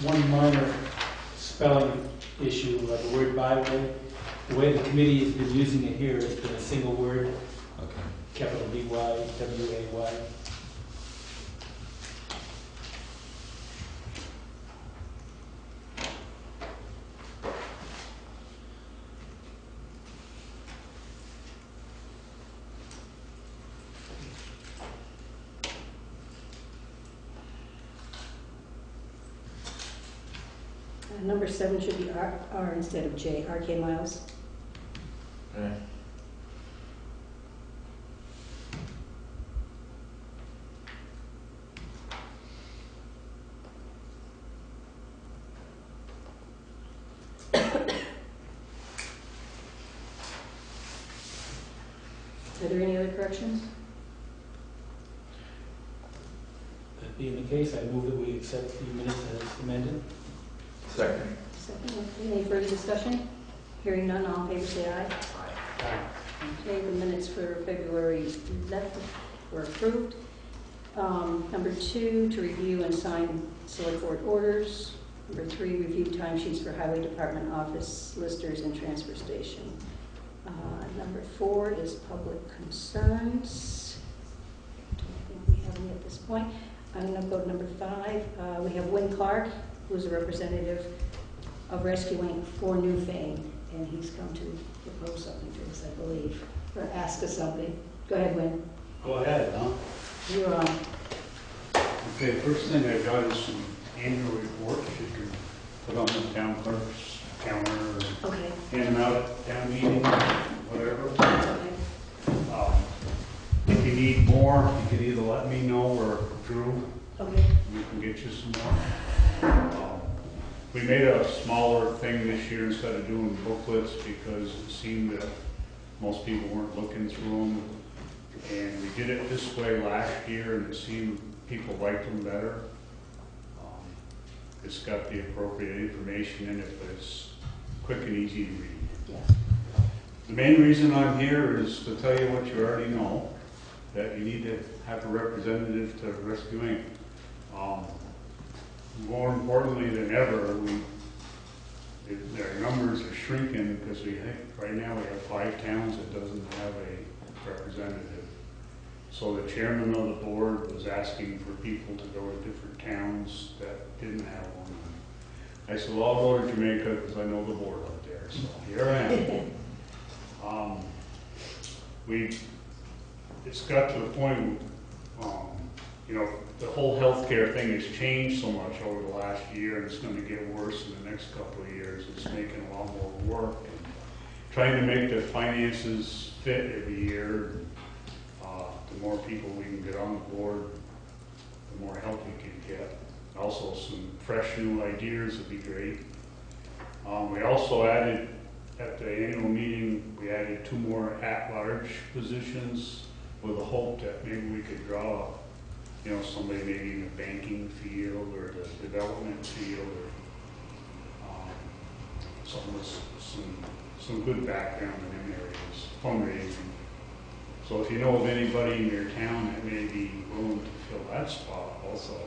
one minor spelling issue, like the word byway. The way the committee has been using it here has been a single word, Okay. capital B-Y, W-A-Y. Number 7 should be R instead of J, RK miles. Okay. Are there any other corrections? That being the case, I move that we accept the minutes as amended. Second. Second, okay. Any further discussion? Hearing none, all in favor say aye. Okay, the minutes for February 11th were approved. Number 2, to review and sign select board orders. Number 3, review timesheets for highway department office, listers, and transfer station. Number 4 is public concerns. Don't think we have any at this point. I'm going to go to number 5. We have Wynn Clark, who's a representative of Rescuing for Newfane, and he's come to propose something to us, I believe, or ask us something. Go ahead, Wynn. Go ahead, huh? You're on. Okay, first thing I got is some annual reports you can put on the town clerk's counter or Okay. hand them out at town meeting, whatever. Okay. If you need more, you can either let me know or Drew, Okay. we can get you some more. We made a smaller thing this year instead of doing booklets because it seemed that most people weren't looking through them. And we did it this way last year and it seemed people liked them better. It's got the appropriate information in it, but it's quick and easy to read. Yeah. The main reason I'm here is to tell you what you already know, that you need to have a representative to Rescue Inc. More importantly than ever, their numbers are shrinking because we think right now we have 5 towns that doesn't have a representative. So the chairman of the board was asking for people to go to different towns that didn't have one. I said, well, I'll go to Jamaica because I know the board up there. So here I am. It's got to the point, you know, the whole healthcare thing has changed so much over the last year, and it's going to get worse in the next couple of years. It's making a lot more work, and trying to make the finances fit every year. The more people we can get on the board, the more help we can get. Also, some fresh new ideas would be great. We also added, at the annual meeting, we added 2 more at-large positions with the hope that maybe we could draw, you know, somebody maybe in the banking field or the development field, or someone with some good background in them areas, fundraising. So if you know of anybody in your town that may be willing to fill that spot also.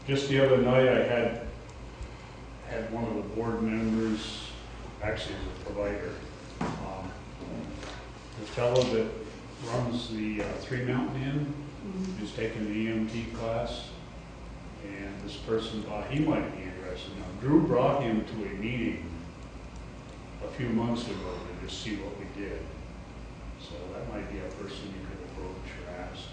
Just the other night I had one of the board members, actually as a provider, the fellow that runs the 3 Mountain Inn is taking the EMT class, and this person thought he might be interested. Now, Drew brought him to a meeting a few months ago to just see what we did. So that might be a person you could approach or ask.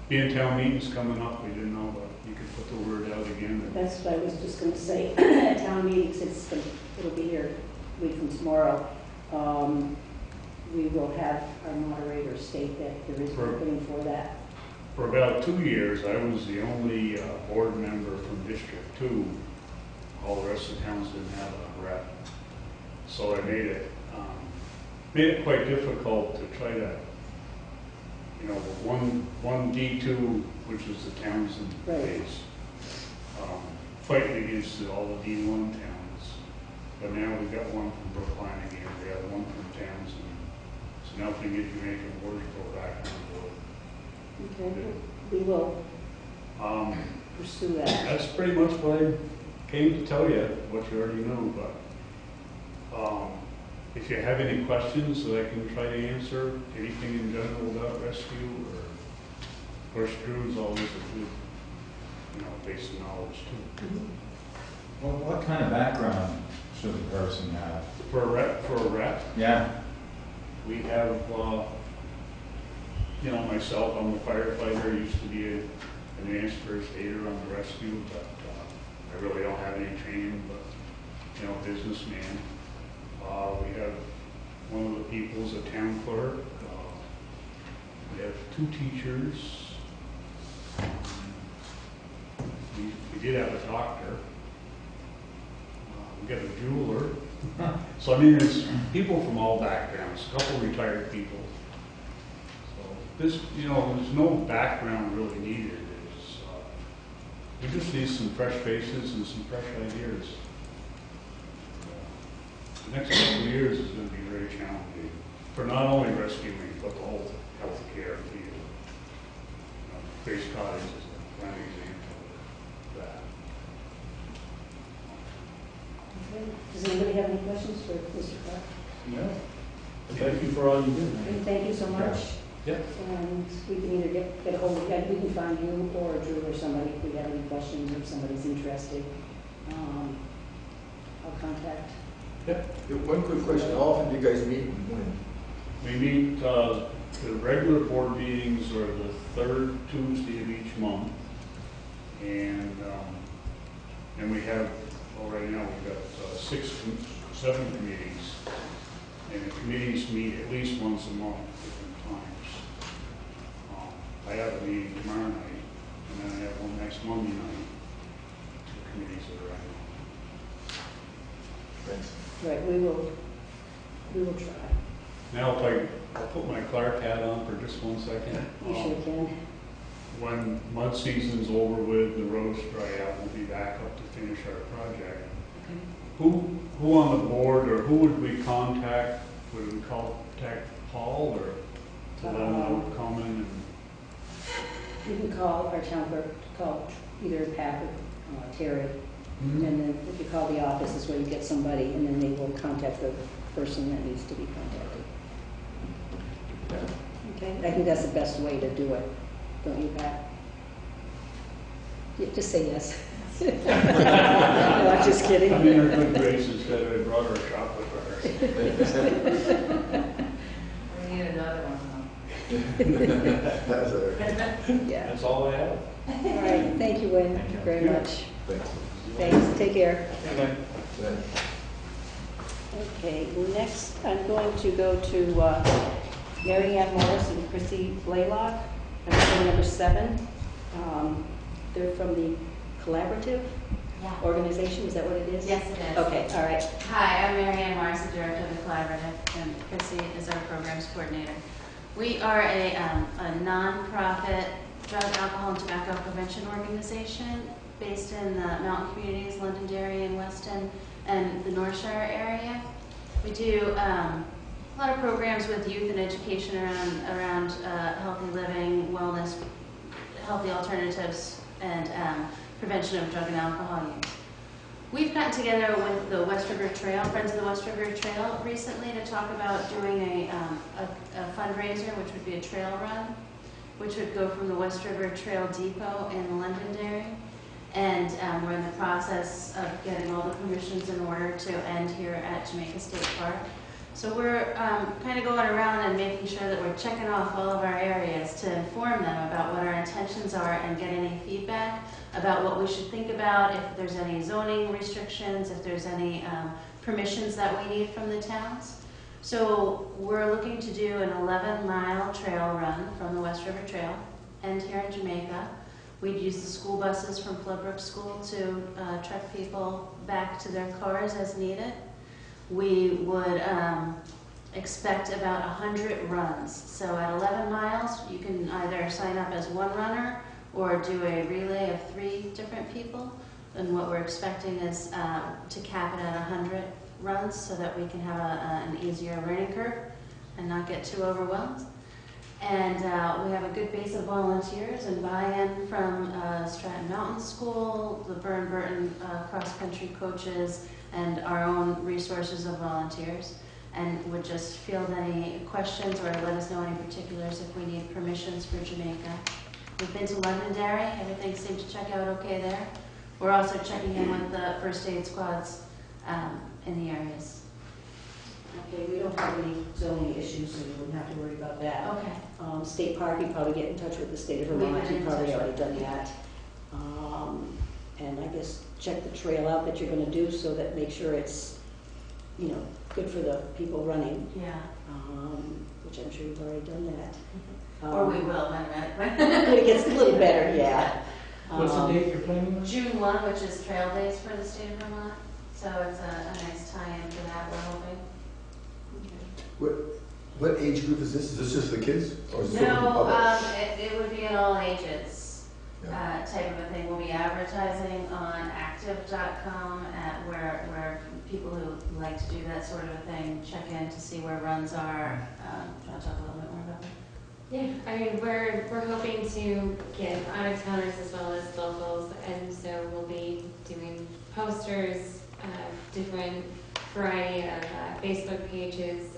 Being town meetings coming up, we didn't know, but you could put the word out again. That's what I was just going to say. At town meetings, it'll be here a week from tomorrow. We will have our moderator state that there is an opening for that. For about 2 years, I was the only board member from District 2. All the rest of the towns didn't have a rep. So I made it quite difficult to try to, you know, the one D2, which is the Townsend base, fighting against all the D1 towns. But now we've got one from Brookline again, we have one from Townsend. So now if we get Jamaica Board to go back on the board. Okay, we will. pursue that? That's pretty much what I came to tell you, what you already knew, but if you have any questions that I can try to answer, anything in general about rescue, or of course Drew's always a good, base of knowledge too. Well, what kind of background should the person have? For a rep, Yeah. we have, myself, I'm a firefighter, used to be an advanced first aider on the rescue, but I really don't have any training, but, businessman. We have one of the people's a town clerk. We have 2 teachers. We did have a doctor. We got a jeweler. So, there's people from all backgrounds, a couple retired people. So, this, there's no background really needed. We just need some fresh faces and some fresh ideas. The next couple of years is going to be very challenging for not only rescuing, but the whole healthcare field. Grace Cottage is a prime example of that. Okay. Does anybody have any questions for Mr. Clark? No. Thank you for all you do. And thank you so much. Yep. And we can either get a hold of you, we can find you or Drew or somebody if we have any questions, or if somebody's interested. I'll contact. One quick question, how often do you guys meet and when? We meet, the regular board meetings are the 3rd Tuesday of each month. And we have, right now, we've got 7 committees. And the committees meet at least once a month, different times. I have a meeting tomorrow night, and then I have one next Monday night. 2 committees that are active. Thanks. Right, we will try. Now, I'll put my Clark hat on for just 1 second. You sure can. When mud season's over with, the roads dry out, we'll be back up to finish our project. Okay. Who on the board, or who would we contact? Would we contact Paul, or to let him know we're coming? You can call our town clerk, call either Pat or Terry. And then if you call the office, is where you get somebody, and then they will contact the person that needs to be contacted. Okay, I think that's the best way to do it, don't you, Pat? Yeah, just say yes. No, I'm just kidding. I'm in her good graces that I brought her a chocolate bar. We need another one, That's all right. Yeah. That's all I have. All right, thank you, Wayne, very much. Thanks. Thanks, take care. Okay. Thanks. Okay, next I'm going to go to Mary Ann Morris and Chrissy Blaylock, that's number 7. They're from the Collaborative Yeah. Organization, is that what it is? Yes, it is. Okay, all right. Hi, I'm Mary Ann Morris, the Director of the Collaborative, and Chrissy is our Programs Coordinator. We are a non-profit drug, alcohol, and tobacco prevention organization based in the mountain communities, Londonderry and Weston, and the North Shore area. We do a lot of programs with youth and education around healthy living, wellness, healthy alternatives, and prevention of drug and alcohol use. We've gotten together with the West River Trail, Friends of the West River Trail, recently to talk about doing a fundraiser, which would be a trail run, which would go from the West River Trail Depot in Londonderry. And we're in the process of getting all the permissions in order to end here at Jamaica State Park. So we're kind of going around and making sure that we're checking off all of our areas to inform them about what our intentions are and get any feedback about what we should think about, if there's any zoning restrictions, if there's any permissions that we need from the towns. So we're looking to do an 11-mile trail run from the West River Trail, end here in Jamaica. We'd use the school buses from Floodbrook School to truck people back to their cars as needed. We would expect about 100 runs. So at 11 miles, you can either sign up as one runner or do a relay of 3 different people. And what we're expecting is to cap it at 100 runs so that we can have an easier learning curve and not get too overwhelmed. And we have a good base of volunteers and buy-in from Stratton Mountain School, the Burton cross-country coaches, and our own resources of volunteers. And would just field any questions or let us know any particulars if we need permissions for Jamaica. We've been to Londonderry, everything seemed to check out okay there. We're also checking in with the first aid squads in the areas. Okay, we don't have any zoning issues, so you wouldn't have to worry about that. Okay. State park, you probably get in touch with the state of We've Vermont, been you've in probably touch already with done that. And I guess check the trail out that you're gonna do so that make sure it's, you know, good for the people running, Yeah. which I'm sure you've already done that. Or we will, when It gets a little better, yeah. What's the date you're planning on? June 1, which is Trail Days for the state of Vermont. So it's a nice tie-in for that, we're hoping. What age group is this? Is this just the kids? Or is it open to the No, public? it would be an all ages Yeah. type of a thing. We'll be advertising on active.com where people who like to do that sort of a thing check in to see where runs are. Do you want to talk a little bit more about that? Yeah, I mean, we're hoping to get out-of-towners as well as locals, and so we'll be doing posters, different variety of Facebook pages.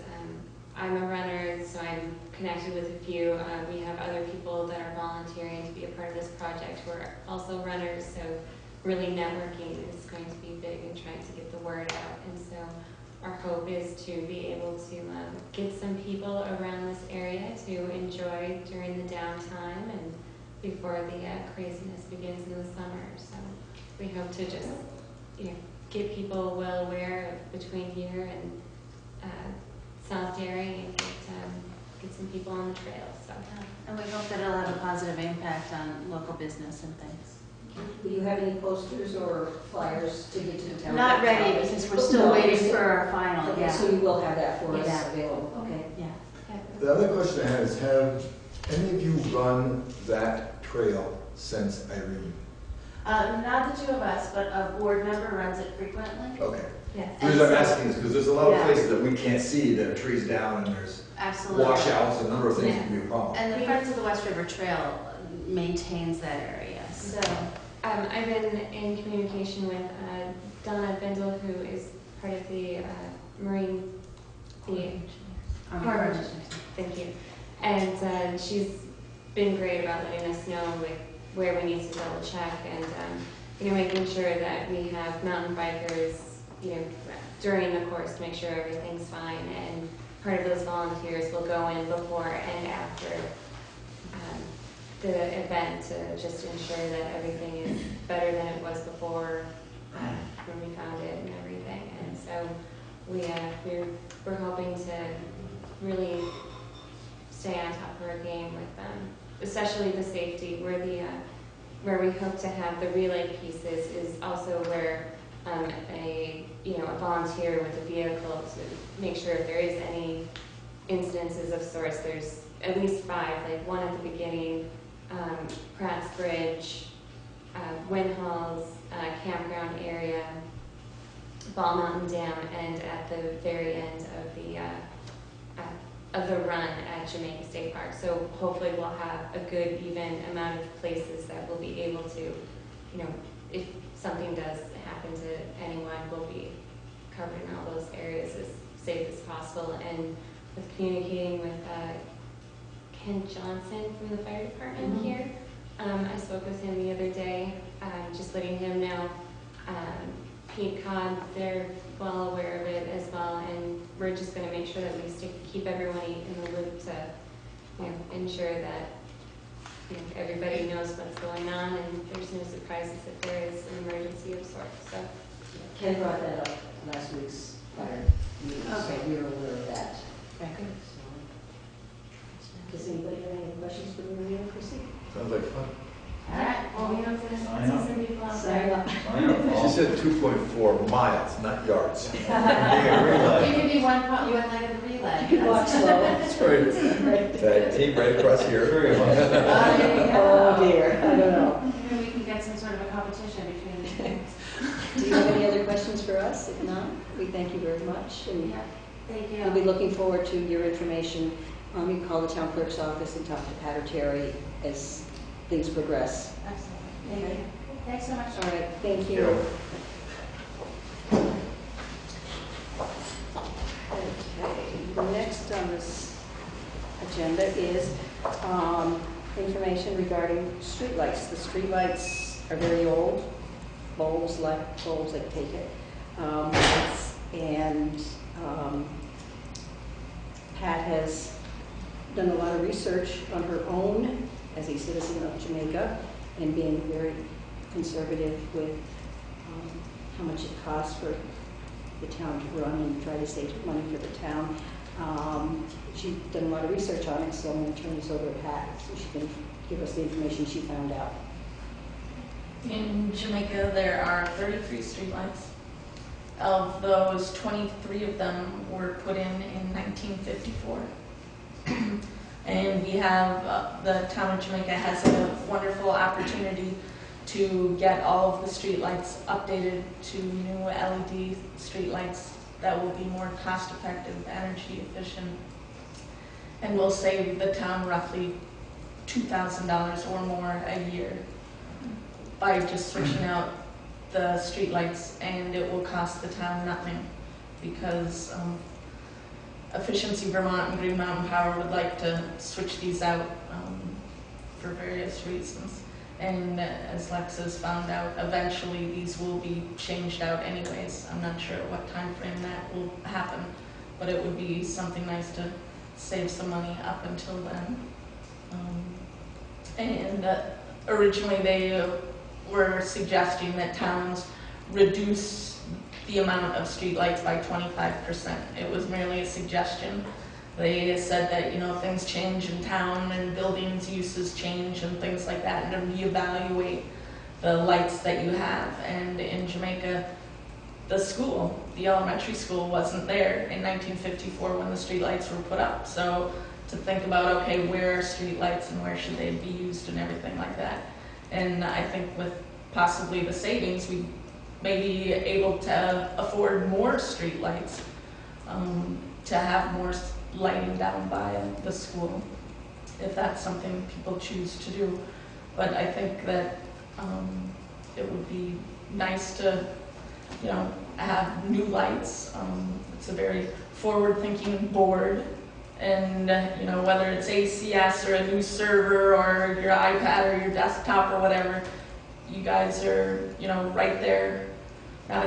I'm a runner, so I'm connected with a few. We have other people that are volunteering to be a part of this project who are also runners, so really networking is going to be big and trying to get the word out. And so our hope is to be able to get some people around this area to enjoy during the downtime and before the craziness begins in the summer. So we hope to just, get people well aware of between here and South Dairy and get some people on the trail. So. And we hope that it'll have a positive impact on local business and things. Do you have any posters or flyers to get to the town? Not ready because we're still waiting for our final. Okay, Yeah. so you will have that for us Yeah. available, okay? Yeah. The other question I had is, have any of you run that trail since Irene? Not the two of us, but a board member runs it frequently. Okay. Yes. The reason I'm And so- asking is because there's a lot of Yeah. places that we can't see that are trees down and there's Absolutely. washouts, a number of things Yeah. can be a problem. And the Friends of the West River Trail maintains that area. So, I've been in communication with Donna Bendel, who is part of the Marine, the Harbor. Thank you. And she's been great about letting us know where we need to double check and making sure that we have mountain bikers, during the course to make sure everything's fine. And part of those volunteers will go in before and after the event to just ensure that everything is better than it was before when we found it and everything. And so we're hoping to really stay on top of our game with them, especially the safety. Where we hope to have the relay pieces is also where a volunteer with a vehicle to make sure if there is any incidences of sorts, there's at least 5, like one at the beginning, Pratt's Bridge, Wind Halls, campground area, Ball Mountain Dam, and at the very end of the run at Jamaica State Park. So hopefully we'll have a good even amount of places that we'll be able to, if something does happen to anyone, we'll be covering all those areas as safe as possible. And with communicating with Ken Johnson from the fire department here, I spoke with him the other day, just letting him know Pete Cobb, they're well aware of it as well, and we're just going to make sure that we keep everyone in the loop to ensure that everybody knows what's going on and there's no surprises if there is an emergency of sorts. So Ken brought that up last week's fire meeting, so we are aware of that. very good. Does anybody have any questions for Maria and Chrissy? Sounds like fun. All right, well, we hope to see Sign up. some people out Sign there. up. She said 2.4 miles, not yards. You can be one leg of the relay. You can walk slow. That's right. Tag team right across here. Oh dear, I don't know. Maybe we can get some sort of a competition between the teams. Do you have any other questions for us? If not, we thank you very much. And Yeah, thank we'll be you. looking forward to your information You can call the town clerk's office and talk to Pat or Terry as things progress. Absolutely. Thank you. Thanks so much. All right, thank you. Okay, next on this agenda is information regarding streetlights. The streetlights are very old, bulbs, I take it. Pat has done a lot of research on her own as a citizen of Jamaica and being very conservative with how much it costs for the town to run and try to save money for the town. She's done a lot of research on it, so I'm going to turn this over to Pat so she can give us the information she found out. In Jamaica, there are 33 streetlights. Of those, 23 of them were put in 1954. And we have, the town of Jamaica has a wonderful opportunity to get all of the streetlights updated to new LED streetlights that will be more cost-effective, energy efficient, and will save the town roughly $2,000 or more a year by just switching out the streetlights, and it will cost the town nothing because Efficiency Vermont and Green Mountain Power would like to switch these out for various reasons. And as Lex has found out, eventually these will be changed out anyways. I'm not sure what time frame that will happen, but it would be something nice to save some money up until then. Originally they were suggesting that towns reduce the amount of streetlights by 25%. It was merely a suggestion. They said that, you know, things change in town and buildings uses change and things like that, and to reevaluate the lights that you have. And in Jamaica, the school, the elementary school, wasn't there in 1954 when the streetlights were put up. So to think about, okay, where are streetlights and where should they be used and everything like that. And I think with possibly the savings, we may be able to afford more streetlights, to have more lighting down by the school, if that's something people choose to do. But I think that it would be nice to, you know, have new lights. It's a very forward-thinking board, and you know, whether it's ACS or a new server or your iPad or your desktop or whatever, you guys are, you know, right there, not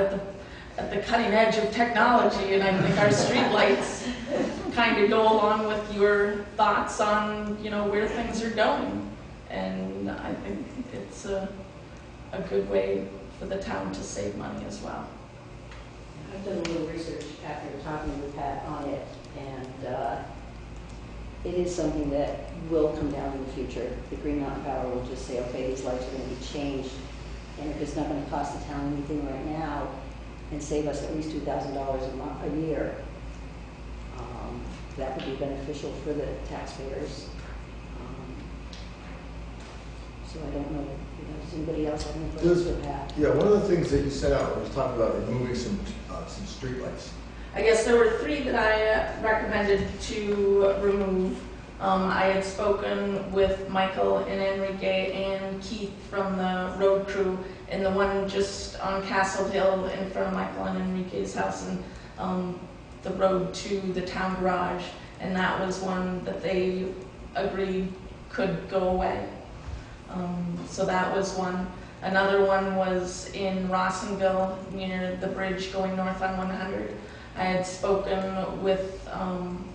at the cutting edge of technology, and I think our street lights kind of go along with your thoughts on, you know, where things are going. And I think it's a good way for the town to save money as well. I've done a little research after talking with Pat on it, and it is something that will come down in the future. The Green Mountain Power will just say, okay, these lights are going to be changed, and if it's not going to cost the town anything right now and save us at least $2,000 a year, that would be beneficial for the taxpayers. So I don't know, does anybody else have any questions for Pat? Yeah, one of the things that you set out was talking about removing some streetlights. I guess there were 3 that I recommended to remove. I had spoken with Michael and Enrique and Keith from the road crew, and the one just on Castle Hill in front of Michael and Enrique's house, and the road to the town garage, and that was one that they agreed could go away. So that was one. Another one was in Rossonville near the bridge going north on 100. I had spoken with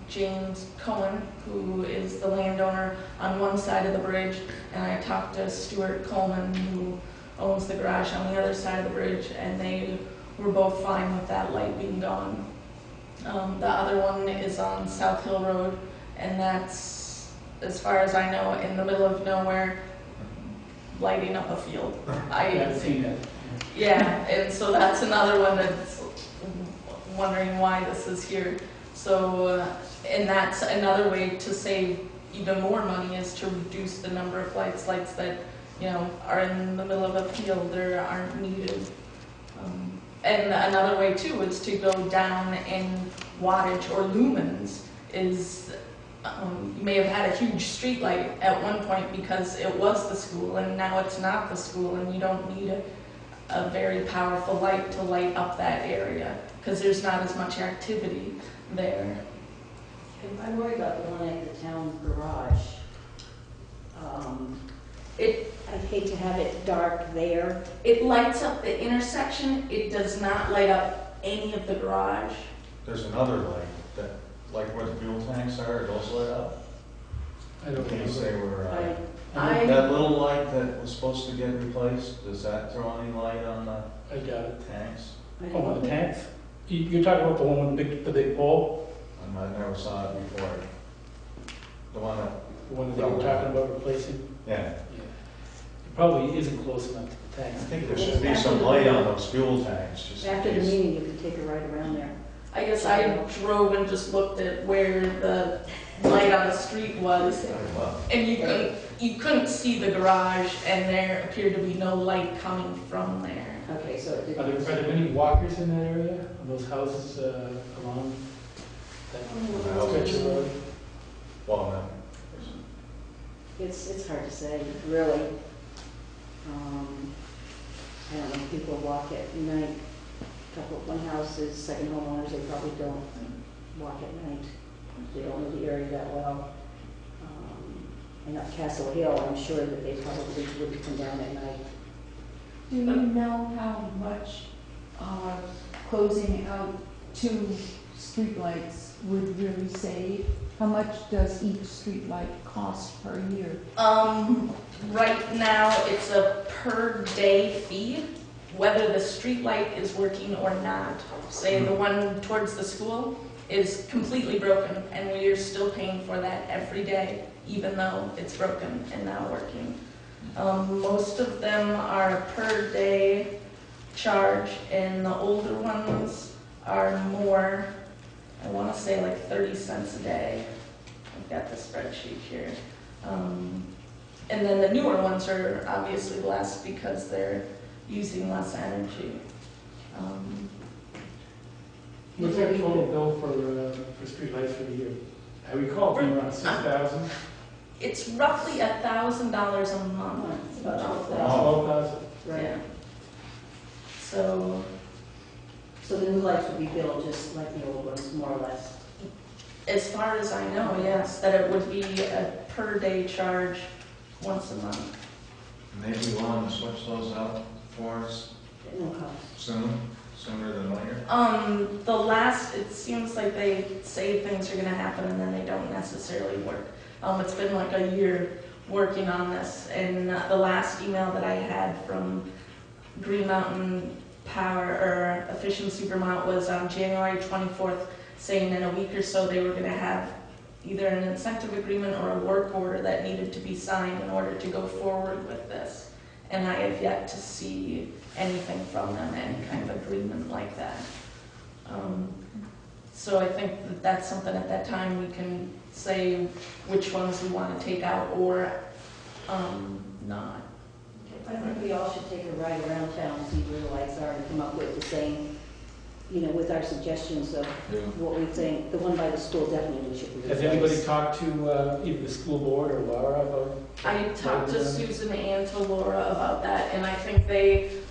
James Cohen, who is the landowner on one side of the bridge, and I talked to Stuart Coleman, who owns the garage on the other side of the bridge, and they were both fine with that light being gone. The other one is on South Hill Road, and that's, as far as I know, in the middle of nowhere, lighting up a field. I've seen that. Yeah, and so that's another one that's wondering why this is here. So, and that's another way to save even more money, is to reduce the number of lights that, you know, are in the middle of a field or aren't needed. And another way too is to go down in wattage or lumens, is you may have had a huge street light at one point because it was the school, and now it's not the school, and you don't need a very powerful light to light up that area, because there's not as much activity there. I worry about the one at the town garage. I'd hate to have it dark there. It lights up the intersection, it does not light up any of the garage. There's another light that, like where the fuel tanks are, it also lit up. I don't Can you know. say where, I- that little light that was supposed to get replaced, does that throw any light on the I doubt it. tanks? Oh, the tanks? You're talking about the one with the big pole? I never saw it before. The one that, The one that they were talking about replacing? yeah. Yeah. It probably isn't close enough to the I tanks. think there should be some light on those fuel tanks, just in After the case. meeting, you could take a ride around there. I guess I drove and just looked at where the light on the street was, Well, and you couldn't see the garage, and there appeared to be no light coming from there. Okay, so it Are there many walkers in that area, on those houses along that stretch of road? well, no. It's hard to say, really. I don't know, people walk at night. One house is second homeowners, they probably don't walk at night. They don't know the area that well. And up Castle Hill, I'm sure that they probably would come down at night. Do you know how much closing out 2 streetlights would really save? How much does each streetlight cost per year? Right now, it's a per day fee, whether the street light is working or not. Say the one towards the school is completely broken, and we are still paying for that every day, even though it's broken and not working. Most of them are per day charge, and the older ones are more, I want to say like 30 cents a day. I've got the spreadsheet here. And then the newer ones are obviously less because they're using less energy. What's our total bill for streetlights for the year? I recall being around 6,000. It's roughly $1,000 a month. It's about About 12,000. that. 12,000? Right. Yeah. So, So the new lights would be billed just like the old ones, more or less. as far as I know, yes, that it would be a per day charge once a month. Maybe you want to switch those out for us At no cost. sooner than later? It seems like they say things are gonna happen and then they don't necessarily work. It's been like a year working on this, and the last email that I had from Green Mountain Power, or Efficiency Vermont, was on January 24th, saying in a week or so they were gonna have either an incentive agreement or a work order that needed to be signed in order to go forward with this. And I have yet to see anything from them, any kind of agreement like that. So I think that that's something at that time we can say which ones we want to take out or not. I think we all should take a ride around town and see where the lights are and come up with the same, with our suggestions of what we think. The one by the school definitely should be replaced. Has anybody talked to either the school board or Laura about? I talked to Susan and to Laura about that, and I think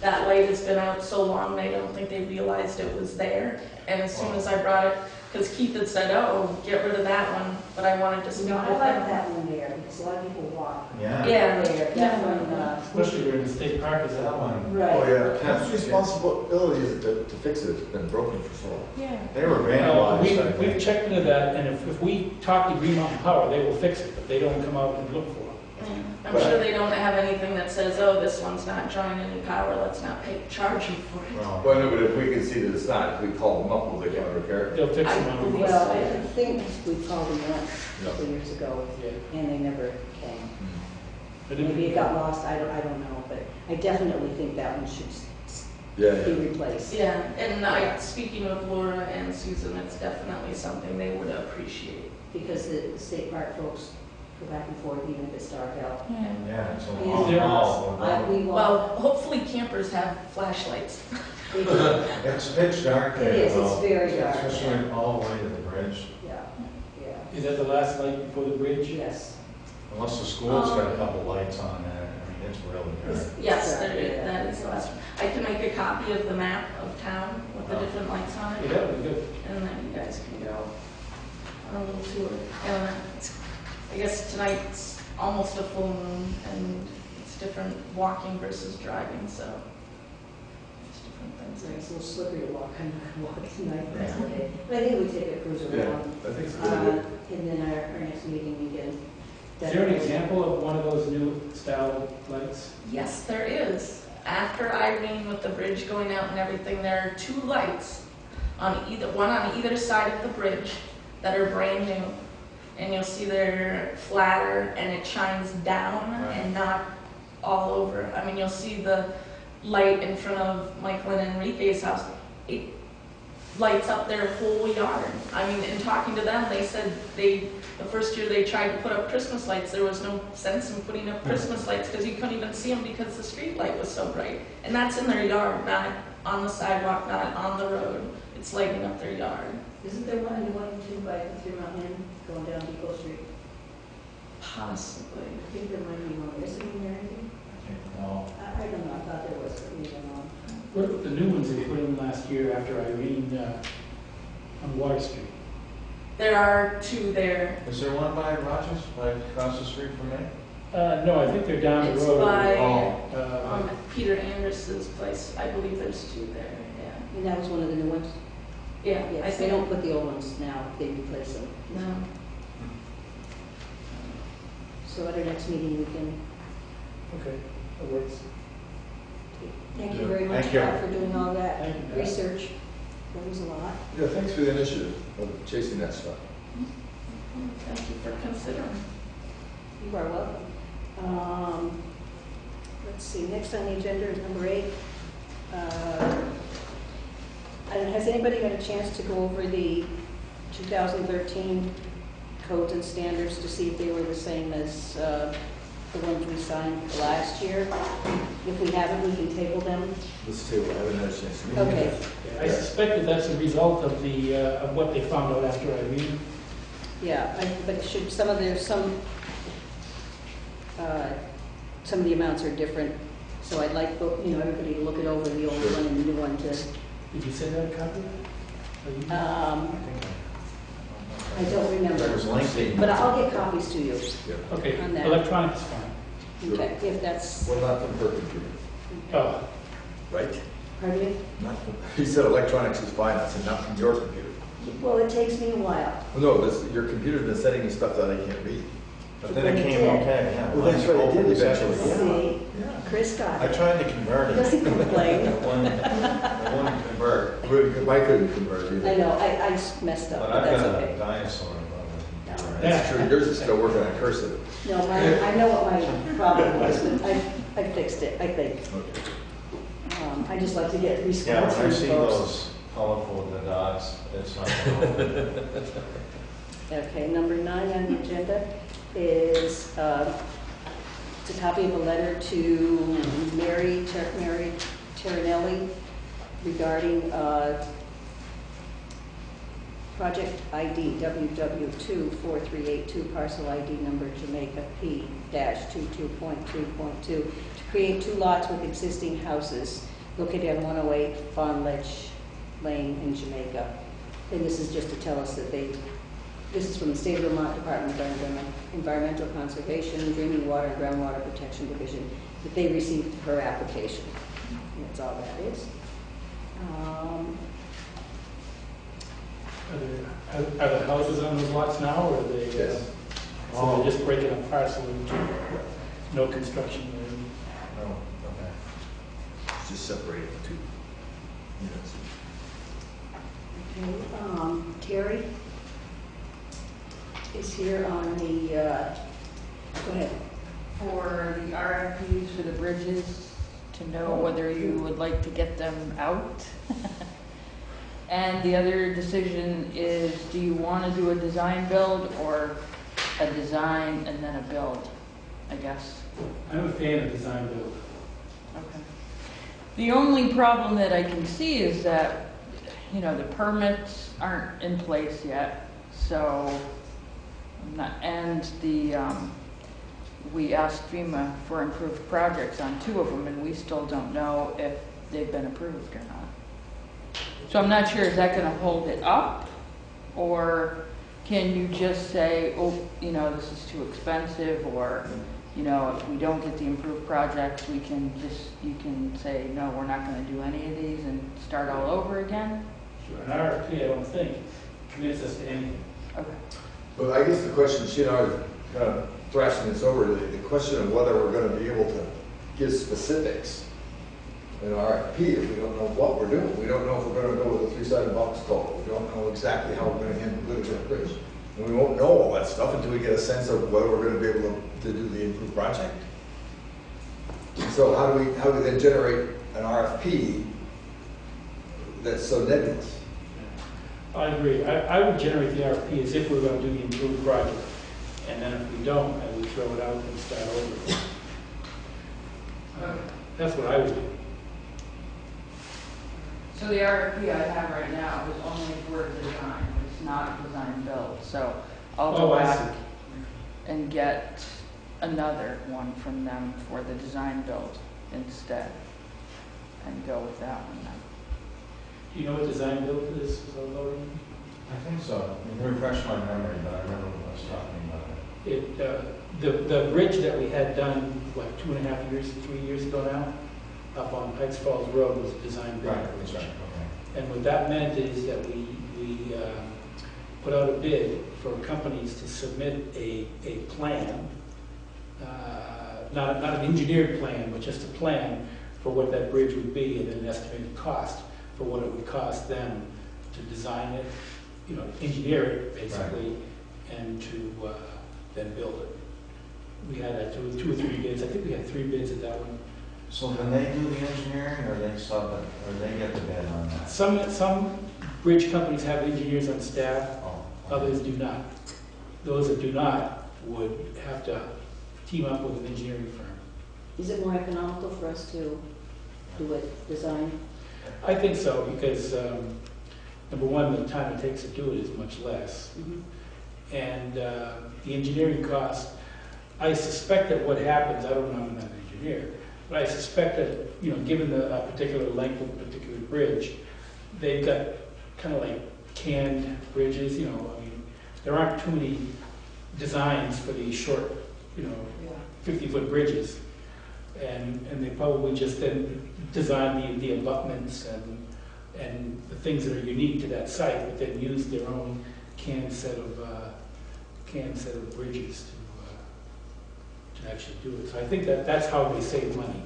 that light has been out so long, they don't think they realized it was there. And as soon as I brought it, because Keith had said, oh, get rid of that one, but I wanted to speak No, with I like them. that one there, because a lot of people walk Yeah. Yeah. there. That one, Especially during the state park, is that one? right. Oh, yeah. Whose responsibility is it to fix it? It's been broken for so long. Yeah. They were vandalized, I We've think. checked into that, and if we talk to Green Mountain Power, they will fix it, but they don't come out and look for it. I'm sure they don't have anything that says, oh, this one's not drawing any power, let's not charge you for it. Well, Well, no, but if we can see that it's not, if we call them up, will they come and repair it? They'll fix I it on believe the Well, I think we called them once, a Yeah. couple years ago, Yeah. and they never came. But Maybe it got lost, I don't know, but I definitely think that one should Yeah, be yeah. replaced. Yeah, and speaking with Laura and Susan, it's definitely something they would appreciate. Because the state park folks go back and forth even if it's dark out. yeah, it's a Is long there- haul. We Well, want, hopefully campers have flashlights. It's pitch dark there. It is, it's though, very dark. Especially all the way to the bridge. yeah, yeah. Is that the last light before the bridge? Yes. Unless the school's got a couple lights on there, I mean, it's really dark. Yes, that is the last one. I can make a copy of the map of town with the different lights on Yeah, it, that would be good. and then you guys can go on a little tour. And I guess tonight's almost a full moon, and it's different walking versus driving, so it's different things. It's a little slippery to walk tonight, that's okay. But I think we take a cruise Yeah, around. I think it's really good. And then our next meeting, we can. Is there an example of one of those new style lights? Yes, there is. After Irene with the bridge going out and everything, there are 2 lights on one on either side of the bridge that are brand new. And you'll see they're flatter and it shines down and not all over. I mean, you'll see the light in front of Michael and Enrique's house. It lights up their whole yard. I mean, in talking to them, they said the first year they tried to put up Christmas lights, there was no sense in putting up Christmas lights because you couldn't even see them because the street light was so bright. And that's in their yard, not on the sidewalk, not on the road. It's lighting up their yard. Isn't there one too by the 3 Mount Inn going down Depot Street? Possibly. I think there might be one. Is there one there, anything? No. I don't know, I thought there was, but maybe I'm wrong. What about the new ones they put in last year after Irene on Water Street? There are 2 there. Is there one by Rogers, like across the street from me? No, I think they're down the It's road. by Uh, Peter Anders's place. I believe there's 2 there, yeah. And that was one of the new ones? Yeah, I Yes, they think, don't put the old ones now, they replace them. no. So at our next meeting, we can, Okay, that works. thank you very much Thank you. Pat, for doing all that Thank you, Pat. research. That was a lot. Yeah, thanks for the initiative of chasing that stuff. Thank you for considering. You are welcome. Let's see, next on the agenda is number 8. Has anybody had a chance to go over the 2013 codes and standards to see if they were the same as the ones we signed last year? If we haven't, we can table them. Let's table, I haven't had a chance to. Okay. I suspect that that's a result of the of what they found out after Irene. Yeah, but should some of the amounts are different, so I'd like, everybody to look it over, the old Sure. one and the new one to, Did you send out a copy? Or you- I don't remember. There was lengthy. But I'll get copies to you, Yeah. Okay, on that. electronic is fine. Sure. okay, if that's, Well, not from her computer, Oh, right? pardon me? Not from, he said electronics is fine, I said not from your computer. Well, it takes me a while. Well, no, your computer's been sending me stuff that I can't read. But then it came okay, yeah. Well, that's right, it did eventually. See, Yeah. Chris got I it. tried to convert it. Doesn't complain. It wouldn't convert. I couldn't convert either. I know, I messed up, But but I've that's got okay. a dinosaur on the computer. That's true, yours is still working on cursive. No, I know what my problem was, but I fixed it, I think. Okay. I just like to get Yeah, response when I from see folks. those colorful the dots, it's not gonna Okay, number 9 on the agenda is, it's a copy of a letter to Mary Terranelli regarding Project ID WW24382, parcel ID number Jamaica P-22.2.2, to create 2 lots with existing houses located on 108 Fawn Ledge Lane in Jamaica. And this is just to tell us that this is from the State of Vermont Department of Environmental Conservation, Drinking Water and Groundwater Protection Division, that they received her application. And that's all that is. are the houses on those lots now, or are they? Yes. So they're just breaking a parcel into no construction or anything? No, okay. It's just separated the 2 units. Okay, Terry is here on the, go ahead. For the RFPs for the bridges, to know whether you would like to get them out. And the other decision is, do you want to do a design build or a design and then a build, I guess. I'm a fan of design build. Okay. The only problem that I can see is that, the permits aren't in place yet, so And we asked FEMA for improved projects on 2 of them, and we still don't know if they've been approved or not. So I'm not sure, is that gonna hold it up? Or can you just say, oh, you know, this is too expensive, or, you know, if we don't get the improved projects, you can say, no, we're not gonna do any of these and start all over again? Sure, an RFP, I don't think, commits us to anything. Okay. But I guess the question, she and I are kind of thrashing this over, the question of whether we're gonna be able to give specifics in RFP if we don't know what we're doing. We don't know if we're gonna go with a 3-sided box culvert. We don't know exactly how we're gonna handle Little Bridge. And we won't know all that stuff until we get a sense of whether we're gonna be able to do the improved project. So how do we then generate an RFP that's so nebulous? I agree. I would generate the RFP as if we were going to do the improved project. And then if we don't, I would throw it out and start over. That's what I would do. So the RFP I have right now is only for design, it's not design build. So I'll go back and get another one from them for the design build instead and go with that one then. Do you know what design build is, Lori? I think so. You can refresh my memory, but I remember when I was talking about it. The bridge that we had done, what, 2.5 years, 3 years ago now, up on Pikes Falls Road was a design build. Right, that's right, okay. And what that meant is that we put out a bid for companies to submit a plan, not an engineered plan, but just a plan for what that bridge would be, and then an estimated cost for what it would cost them to design it, you know, engineer it basically, and to then build it. We had 2 or 3 bids. I think we had 3 bids at that one. So then they do the engineering, or they sub it, or they get the bid on that? Some bridge companies have engineers on staff, Oh, others do not. Those that do not would have to team up with an engineering firm. Is it more economical for us to do it, design? I think so, because number one, the time it takes to do it is much less. Mm-hmm. And the engineering cost, I suspect that what happens, I don't know, I'm not an engineer, but I suspect that, you know, given the particular length of a particular bridge, they've got kind of like canned bridges, you know, I mean, there aren't too many designs for these short, you know, 50-foot bridges. And they probably just then design the abutments and the things that are unique to that site, but then use their own canned set of bridges to actually do it. So I think that's how they save money.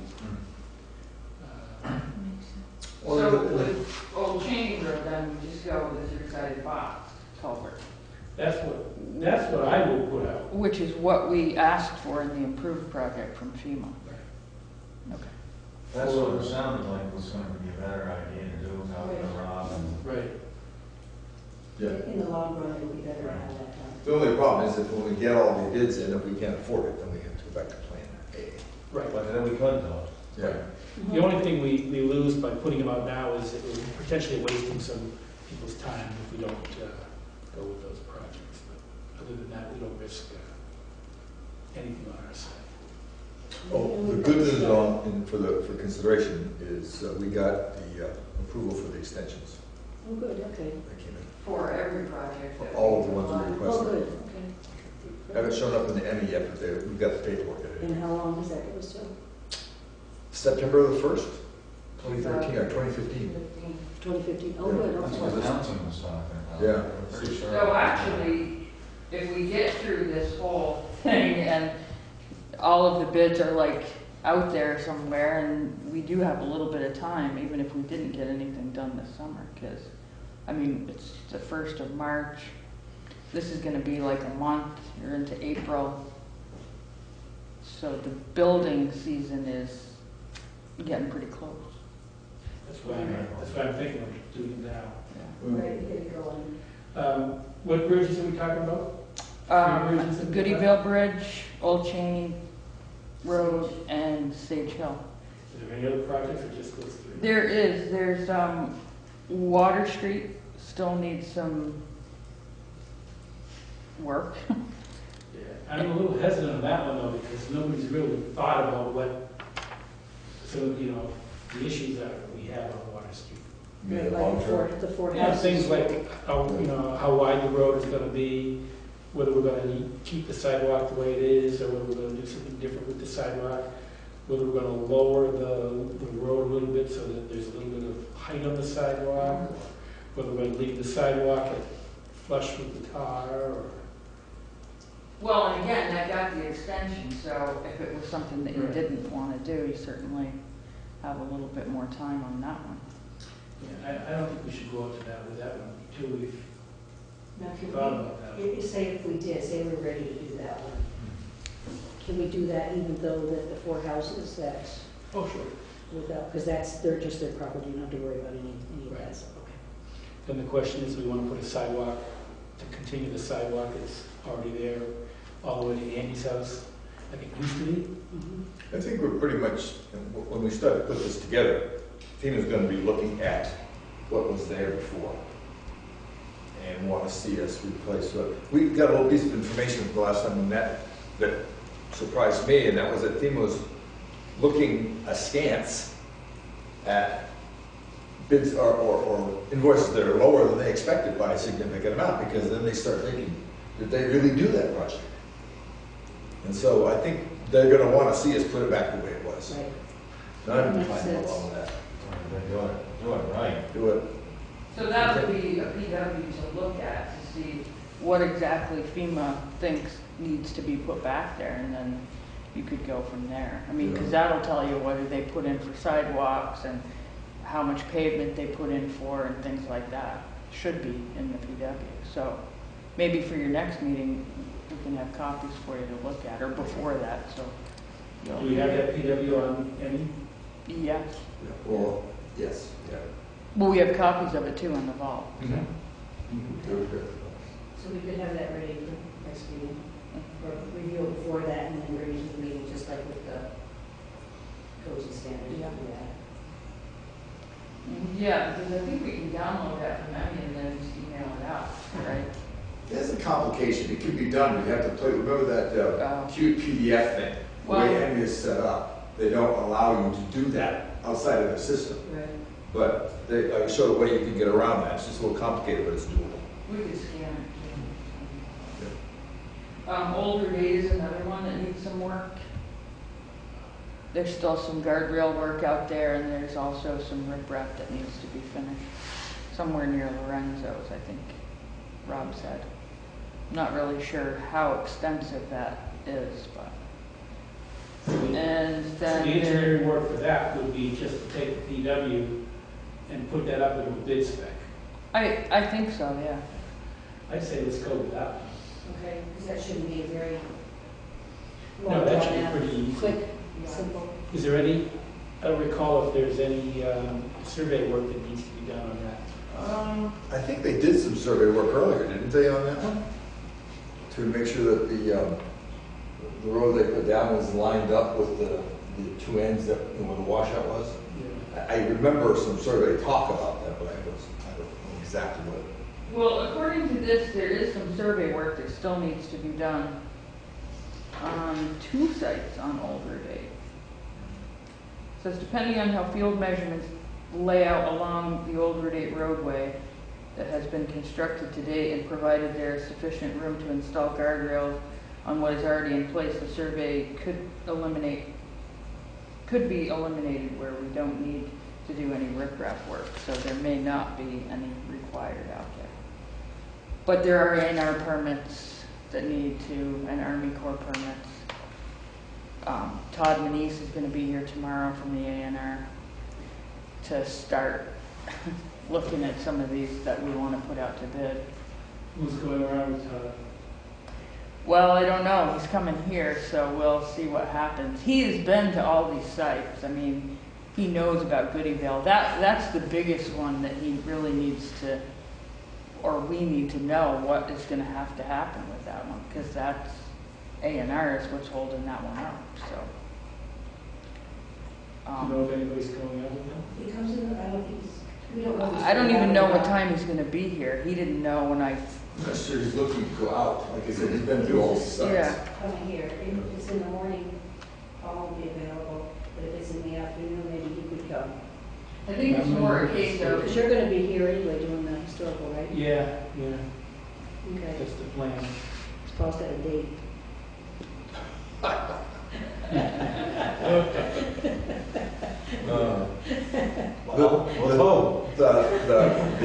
So with Old Cheney Road, then we just go with the 3-sided box culvert. That's what I would put out. Which is what we asked for in the improved project from FEMA. Okay. That's what it sounded like was going to be a better idea to do without the Rob and... Right. Yeah. In the long run, it would be better to have that done. The only problem is that when we get all the bids in, if we can't afford it, then we have to go back to plan A. Right. But then we could though. Yeah. The only thing we lose by putting them out now is that we're potentially wasting some people's time if we don't go with those projects. But other than that, we don't risk anything on our side. Oh, the good news for consideration is we got the approval for the extensions. Oh, good, okay. That came in. For every project. For all of the ones we Oh, requested. good, okay. Haven't shown up in the Emmy yet, but we've got the paperwork. And how long does that give us till? September the 1st, 2013 or 2015. 2015, oh, Yeah. good, That's okay. what the announcement was talking about. Yeah. I'm pretty sure. So actually, if we get through this whole thing and all of the bids are like out there somewhere, and we do have a little bit of time, even if we didn't get anything done this summer, because, I mean, it's the 1st of March. This is gonna be like a month, you're into April. So the building season is getting pretty close. That's why I'm thinking of doing it now. Ready to get it going. What bridges are we talking about? Bridges in Goodyville Bridge, Old Cheney Road, and Sage Hill. Is there any other projects or just those 3? There's Water Street, still needs some work. I'm a little hesitant on that one though, because nobody's really thought about what, some of, the issues that we have on Water Street. Maybe Like long term. the four Yeah, houses. things like how wide the road is gonna be, whether we're gonna keep the sidewalk the way it is, or whether we're gonna do something different with the sidewalk, whether we're gonna lower the road a little bit so that there's a little bit of height on the sidewalk, whether we're gonna leave the sidewalk at flush with the tar, or... Well, and again, that got the extension, so if it was something that you Right. didn't want to do, you certainly have a little bit more time on that one. Yeah, I don't think we should go up to that with that one until we've Now, can thought about that. say if we did, say we're ready to do that one, can we do that even though that the four houses, that's Oh, sure. without, because they're just their property, you don't have to worry about any of that stuff, okay. Then the question is, we want to put a sidewalk, to continue the sidewalk that's already there, all the way to Andy's house, like it used to be. I think we're pretty much, when we start to put this together, FEMA's gonna be looking at what was there before and want to see us replace what. We got a little piece of information from the last time we met that surprised me, and that was that FEMA was looking askance at bids or invoices that are lower than they expected by a significant amount, because then they start thinking, did they really do that project? And so I think they're gonna wanna see us put it back the way it was. Right. Not Makes find sense. along with that. Do it right. Do it. So that would be a PW to look at, to see what exactly FEMA thinks needs to be put back there, and then you could go from there. I mean, because that'll tell you whether they put in for sidewalks and how much pavement they put in for and things like that. Should be in the PW. So maybe for your next meeting, we can have copies for you to look at, or before that, so. Do we have that PW on any? Yes. Or, yes, yeah. Well, we have copies of it too in the vault. Good, good. So we could have that ready for next meeting, or review it before that and then bring it to the meeting, just like with the codes and standards. Yeah. Yeah, because I think we can download that from Emmy and then just email it out, right? There's a complication, it can be done, you have to play, remember that cute PDF thing? The way Well- Emmy is set up, they don't allow you to do that outside of the system. Right. But I showed a way you can get around that, it's just a little complicated, but it's doable. We could scan it. Older Gate is another one that needs some work. There's still some guardrail work out there, and there's also some riprap that needs to be finished. Somewhere near Lorenzo's, I think Rob said. Not really sure how extensive that is, but. And The then engineering work for that would be just to take the PW and put that up into a bid spec. I think so, yeah. I'd say let's go with that one. Okay, because that shouldn't be very No, long that should drawn out. be pretty easy. Quick, simple. Is there any, I don't recall if there's any survey work that needs to be done on that. I think they did some survey work earlier, didn't they, on that one? To make sure that the road they put down was lined up with the two ends that, where the washout was. I remember some survey talk about that, but I don't know exactly what. Well, according to this, there is some survey work that still needs to be done on 2 sites on Older Gate. Says depending on how field measurements lay out along the Older Gate roadway that has been constructed to date, and provided there is sufficient room to install guardrails on what is already in place, the survey could be eliminated where we don't need to do any riprap work, so there may not be any required out there. But there are A&R permits that need to, and Army Corps permits. Todd Manise is going to be here tomorrow from the A&R to start looking at some of these that we want to put out to bid. Who's going around with Well, I don't know. He's coming here, so we'll see what happens. He has been to all these sites. I mean, he knows about Goodyville. That's the biggest one that he really needs to, or we need to know what is going to happen with that one, because that's A&R is what's holding that one up. So. Do you know if anybody's coming out with them? He comes in, I don't think we don't know. I don't even know what time he's going to be here. He didn't know when I I'm not sure he's looking to go out. Like I said, he's been through all these sites. Yeah. Coming here, if it's in the morning, Paul won't be available, but if it's in the afternoon, maybe he could come. I think it's more a case of, Because you're gonna be here anyway doing the historical, right? Yeah, yeah, Okay, that's the plan. Paul's got a date.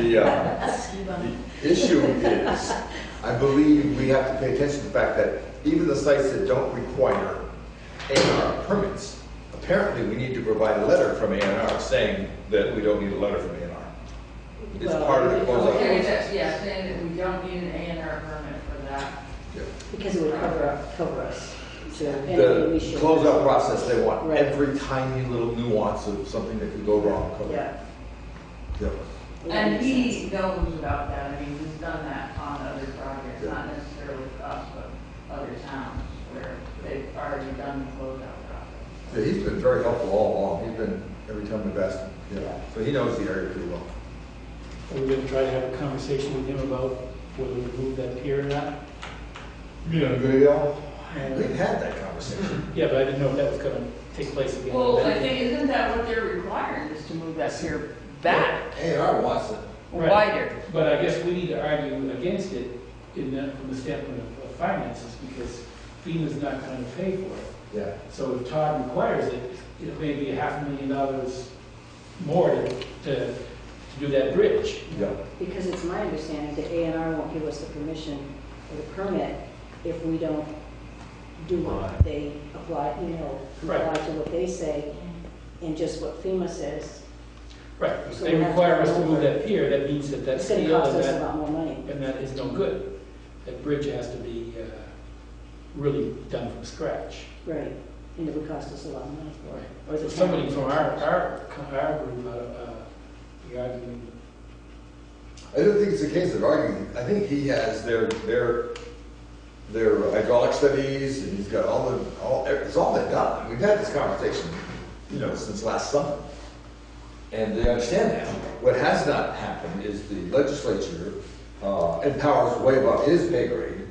The issue is, I believe we have to pay attention to the fact that even the sites that don't require A&R permits, apparently we need to provide a letter from A&R saying that we don't need a letter from A&R. It's Well, part of the closeout. okay, that's, yeah, saying that we don't need an A&R permit for that. Because it would cover us. So anyway, we The should. closeout process, they want Right. every tiny little nuance of something that could go wrong covered. Yeah. Yeah. And he knows about that, I mean, he's done that on other projects, not necessarily with us, but other towns where they've already done the closeout process. Yeah, he's been very helpful all along. He's been, every time we've asked him. Yeah. So he knows the area pretty well. Are we gonna try to have a conversation with him about whether we move that pier or not? Yeah, good, y'all. And- We've had that conversation. Yeah, but I didn't know if that was gonna take place again. Well, I think, isn't that what they're requiring, is to move that pier back, A&R wants it. Right. wider? But I guess we need to argue against it in that, from the standpoint of finances, because FEMA's not gonna pay for it. Yeah. So if Todd requires it, it may be $500,000 more to do that bridge. Yeah. Because it's my understanding that A&R won't give us the permission or the permit if we don't do what they apply, comply Right. to what they say and just what FEMA says. Right, if So they we have to require us go to move over. that pier, that means that that's It's gonna steel cost and us a that, lot more money. and that is no good. That bridge has to be really done from scratch. Right, and it would cost us a lot of money. Right. Or the So somebody town. from our group, the argument, I don't think it's a case of arguing. I think he has their hydraulic studies, and he's got it's all been done. We've had this conversation, since last summer. And they understand that. What has not happened is the legislature, and powers way above his pay grade,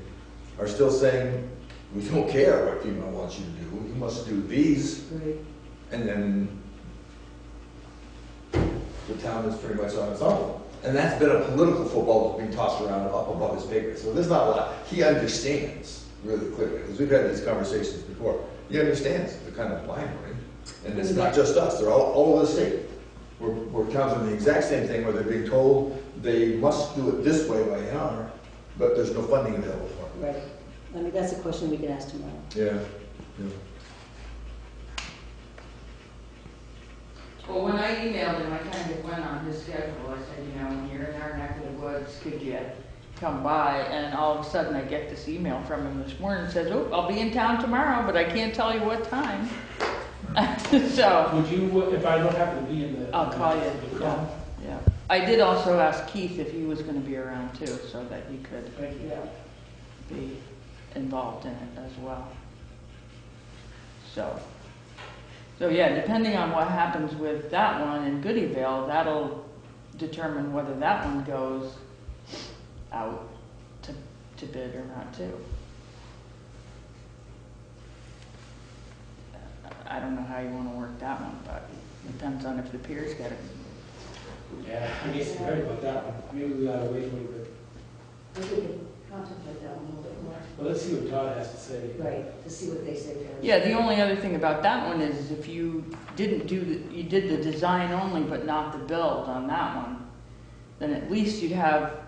are still saying, we don't care what FEMA wants you to do. You must do these. Right. And then the town is pretty much on its own. And that's been a political football that's being tossed around up above his pay grade. So there's not a lot. He understands really clearly, because we've had these conversations before. He understands the kind of line we're in. And it's not just us, they're all over the state. We're towns doing the exact same thing where they're being told they must do it this way by A&R, but there's no funding available for it. Right. I mean, that's a question we can ask tomorrow. Yeah. Well, when I emailed him, I kind of went on his schedule. I said, when you're in our neck of the woods, could you come by? And all of a sudden, I get this email from him this morning that says, oh, I'll be in town tomorrow, but I can't tell you what time. So, would you, if I don't happen to be in the... I'll call you. Yeah. I did also ask Keith if he was going to be around too, so that he could be involved in it as well. So yeah, depending on what happens with that one in Goodyville, that'll determine whether that one goes out to bid or not too. I don't know how you want to work that one, but it depends on if the piers get it. Yeah, I guess you heard about that one. Maybe we ought to wait a little bit. Maybe we can contemplate that one a little bit more. Well, let's see what Todd has to say. Right, to see what they say first. Yeah, the only other thing about that one is if you didn't you did the design only but not the build on that one, then at least you'd have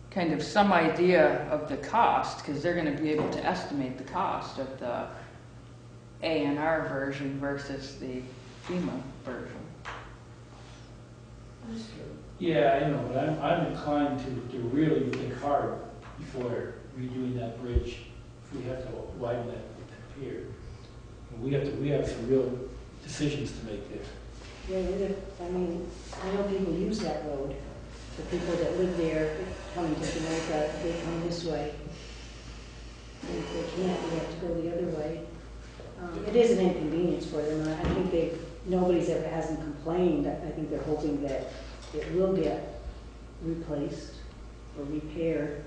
kind of some idea of the cost, because they're going to be able to estimate the cost of the A&R version versus the FEMA version. Yeah, I know, but I'm inclined to really think hard before redoing that bridge. If we have to widen that pier, we have some real decisions to make there. Yeah, I mean, I know people use that road. The people that live there, coming to Jamaica, they come this way. And if they can't, they have to go the other way. It is an inconvenience for them, and I think nobody's ever hasn't complained. I think they're hoping that it will get replaced or repaired.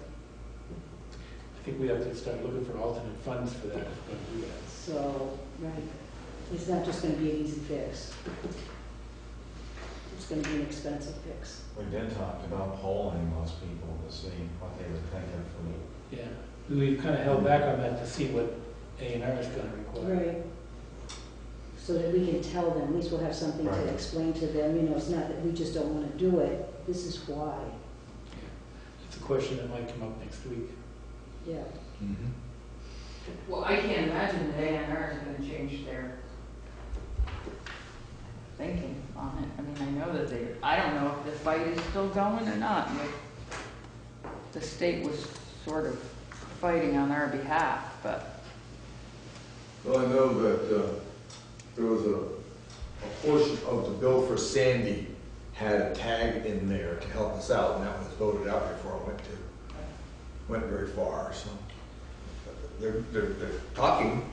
I think we have to start looking for alternate funds for that, if we're going to do that. So, right, it's not just gonna be an easy fix. It's gonna be an expensive fix. We did talk about polling those people to see what they would think of Yeah, we've kind of held back on that to see what A&R is going to require. Right. So that we can tell them, at least we'll have something Right. to explain to them, you know, it's not that we just don't wanna do it, this is why, It's a question that might come up next week. yeah. it. Mm-hmm. Well, I can't imagine that A&R is gonna change their thinking on it. I mean, I know that I don't know if the fight is still going or not. The state was sort of fighting on our behalf, but Well, I know that there was a portion of the bill for Sandy had a tag in there to help us out, and that was voted out before it went very far, so. They're talking,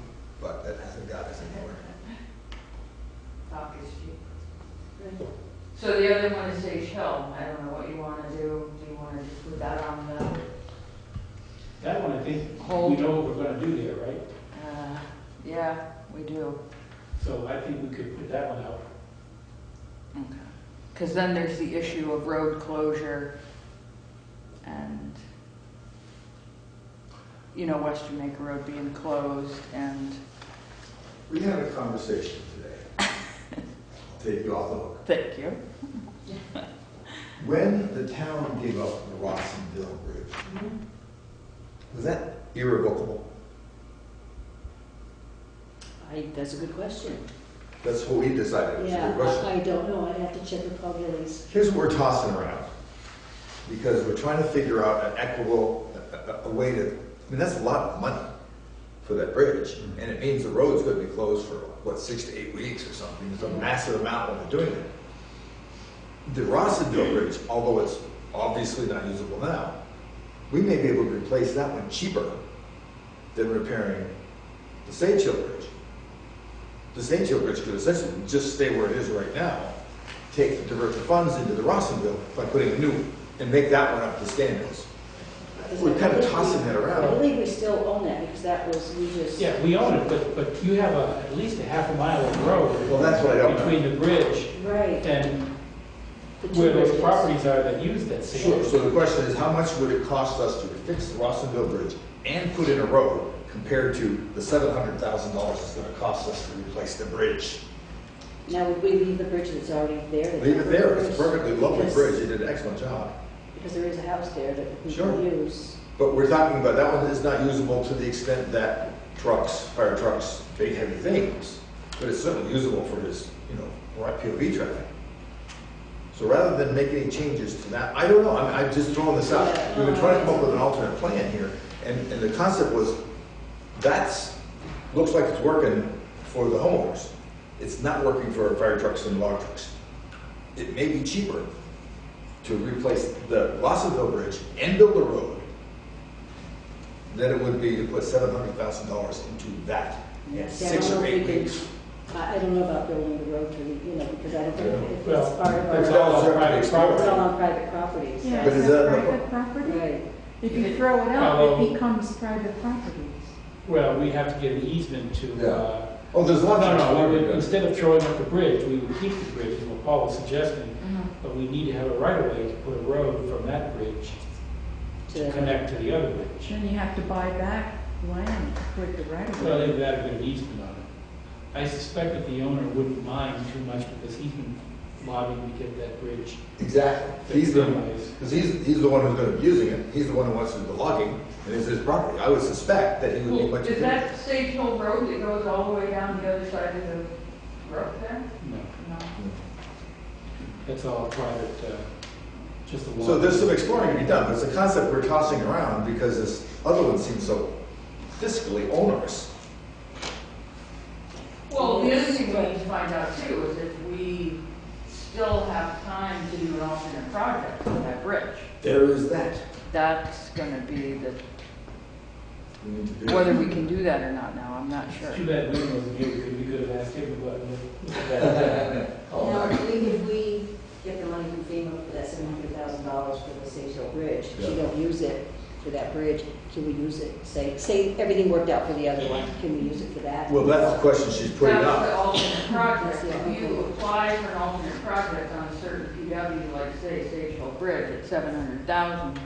but that hasn't got us anywhere. talk is cheap. Right. So the other one is Sage Hill. I don't know what you want to do. Do you want to just put that on the, That one, I think, Hold. we know what we're going to do there, right? yeah, we do. So I think we could put that one out. Okay. Because then there's the issue of road closure and, you know, West Jamaica Road being closed and, We had a conversation today. I'll take you off the hook. thank you. When the town gave up the Rossendale Bridge, Mhm. was that irrevocable? That's a good question. That's what we decided. It was a Yeah, good question. I don't know, I'd have to check with Paul Gillies. Here's what we're tossing around, because we're trying to figure out an equitable, a way to, I mean, that's a lot of money for that bridge, and it means the road's gonna be closed for, what, 6 to 8 weeks or something. It's a massive amount when they're doing it. The Rossendale Bridge, although it's obviously not usable now, we may be able to replace that one cheaper than repairing the Sage Hill Bridge. The Sage Hill Bridge could essentially just stay where it is right now, divert the funds into the Rossendale by putting a new, and make that one up to standards. We're kind of tossing that I around. believe we still own that, because that was, we just. Yeah, we own it, but you have at least a half a mile of road. Well, that's what I don't know. Between the bridge Right. and the two where those bridges. properties are that use that same. Sure, so the question is, how much would it cost us to fix the Rossendale Bridge and put in a road compared to the $700,000 it's gonna cost us to replace the bridge? Now, would we leave the bridge that's already there? the Leave it there, temporary it's a perfectly lovely Because- bridge, you did an excellent job. Because there is a house there that we Sure. can use. But we're talking about, that one is not usable to the extent that trucks, fire trucks, big heavy things, but it's certainly usable for his, POV traffic. So rather than make any changes to that, I don't know, I'm just throwing this out. Yeah, We've been no, trying to come up with an alternate plan here, and the concept was, looks like it's working for the homeowners. It's not working for fire trucks and log trucks. It may be cheaper to replace the Rossendale Bridge and build a road than it would be to put $700,000 into that in Yes, I 6 don't or know if 8 we can- weeks. I don't know about building the road to, because I don't think if Well, it's part of it's our, all on private it's all property. on private properties. Yeah, But is is that that- private property? Right. If you throw it out, Although- it becomes private property. Well, we have to get an easement to, Yeah. Oh, there's lots of. no, we would, instead of throwing up the bridge, we would keep the bridge, is what Paul was suggesting. But we need to have a right of way to put a road from that bridge to connect to the other bridge. Then you have to buy back land to put the right of Well, way. they've got a bit of easement on it. I suspect that the owner wouldn't mind too much because he's been lobbying to get that bridge Exactly. fixed Because anyways. he's the one who's going to be using it. He's the one who wants to do the logging, and it's his property. I would suspect that he would be Well, much. is that Sage Hill Road that goes all the way down the other side of the road there? No, No. that's all private, just a So there's some exploring to be done, but it's a concept we're tossing around because this other one seems so fiscally onerous. Well, the other thing we need to find out too is if we still have time to do an alternate project for that bridge. There is that. That's gonna be the, We need to do. whether we can do that or not now, I'm not sure. Too bad William wasn't here because we could have asked him about it. Oh, Now, nice. if we get the money from FEMA for that $700,000 for the Sage Hill Bridge, if you Yeah. don't use it, for that bridge, can we use it? Say everything worked out for the other one, can we use it for that? Well, that's the question she's putting That's up. the alternate project. Yeah. If you apply for an alternate project on a certain PW, like say Sage Bridge at 700,000,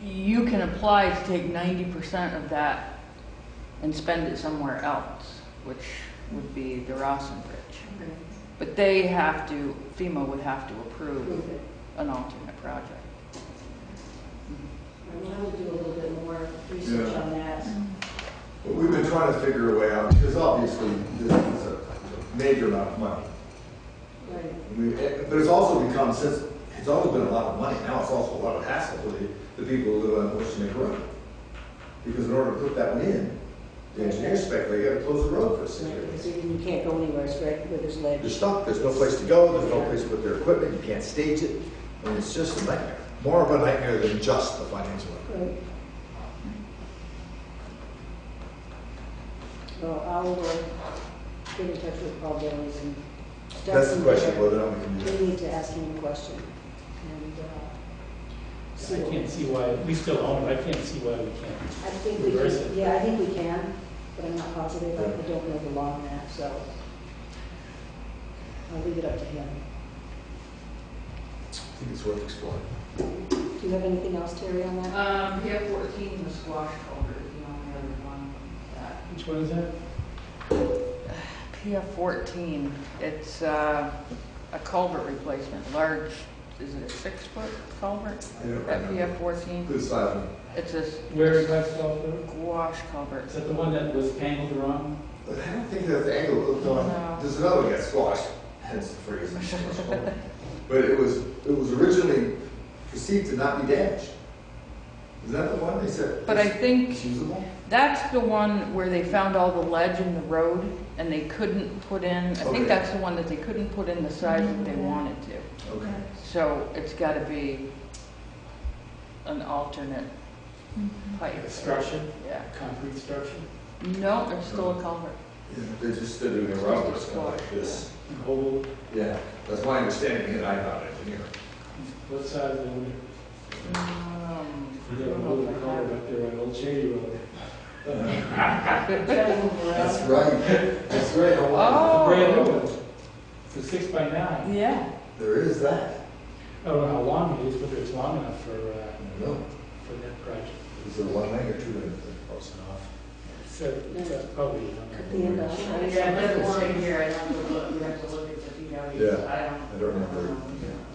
you can apply to take 90% of that and spend it somewhere else, which would be the Rawson Bridge. Okay. But they have to, FEMA would have to approve Prove it. an alternate project. I will do a little bit more research Yeah. on that. But we've been trying to figure a way out, because obviously this is a major amount of money. Right. But it's also become, since it's always been a lot of money, now it's also a lot of hassle for the people who live on Washington Road. Because in order to put that one in, the engineer spec, they gotta close the road for 6 Because years. you can't go anywhere, it's right where there's ledge. They're stuck, there's no place to go, there's no place to put their equipment, you can't stage it, and it's just a nightmare. More of a nightmare than just the financial. Right. Well, I'll get in touch with Paul Bailey's and start That's the from question, there. whether or not we can do that. We need to ask him a question. And, see I what- can't see why, we still own it, I can't see why we can't. I think we reverse can, it. yeah, I think we can, but I'm not positive. I don't know the law on that, so I'll leave it up to him. I think it's worth exploring. Do you have anything else, Terry, on that? PF 14, the squash culvert is the only other one. Which one is that? PF 14, it's a culvert replacement, large, is it a 6-foot culvert? I don't At remember. PF 14? Good size. It's a Where is that culvert? squash culvert. Is that the one that was angled wrong? But I don't think that's the angle. No. There's another one that squashed, hence the phrase. But it was originally perceived to not be damaged. Is that the one they said? But I think It's usable? that's the one where they found all the ledge in the road and they couldn't put in, I Okay. think that's the one that they couldn't put in the size that they wanted to. Okay. So it's got to be an alternate pipe. Like a structure, Yeah. concrete structure? No, it's still a culvert. Yeah, they're just doing a rubber, it's kind of like this. And whole, Yeah, that's my understanding, and I'm not an engineer. what size of the, I the don't know whole if I culvert have- up there on Old Shady Road? That's right, that's right. Oh. Brand new one. It's a 6x9. Yeah. There is that. I don't know how long it is, whether it's long enough I don't know. for that project. Is there one lane or two lanes? Close enough. So, that's probably. At the end of it. Yeah, it doesn't say here, I have to look, you have to look at the PW. Yeah, I don't remember.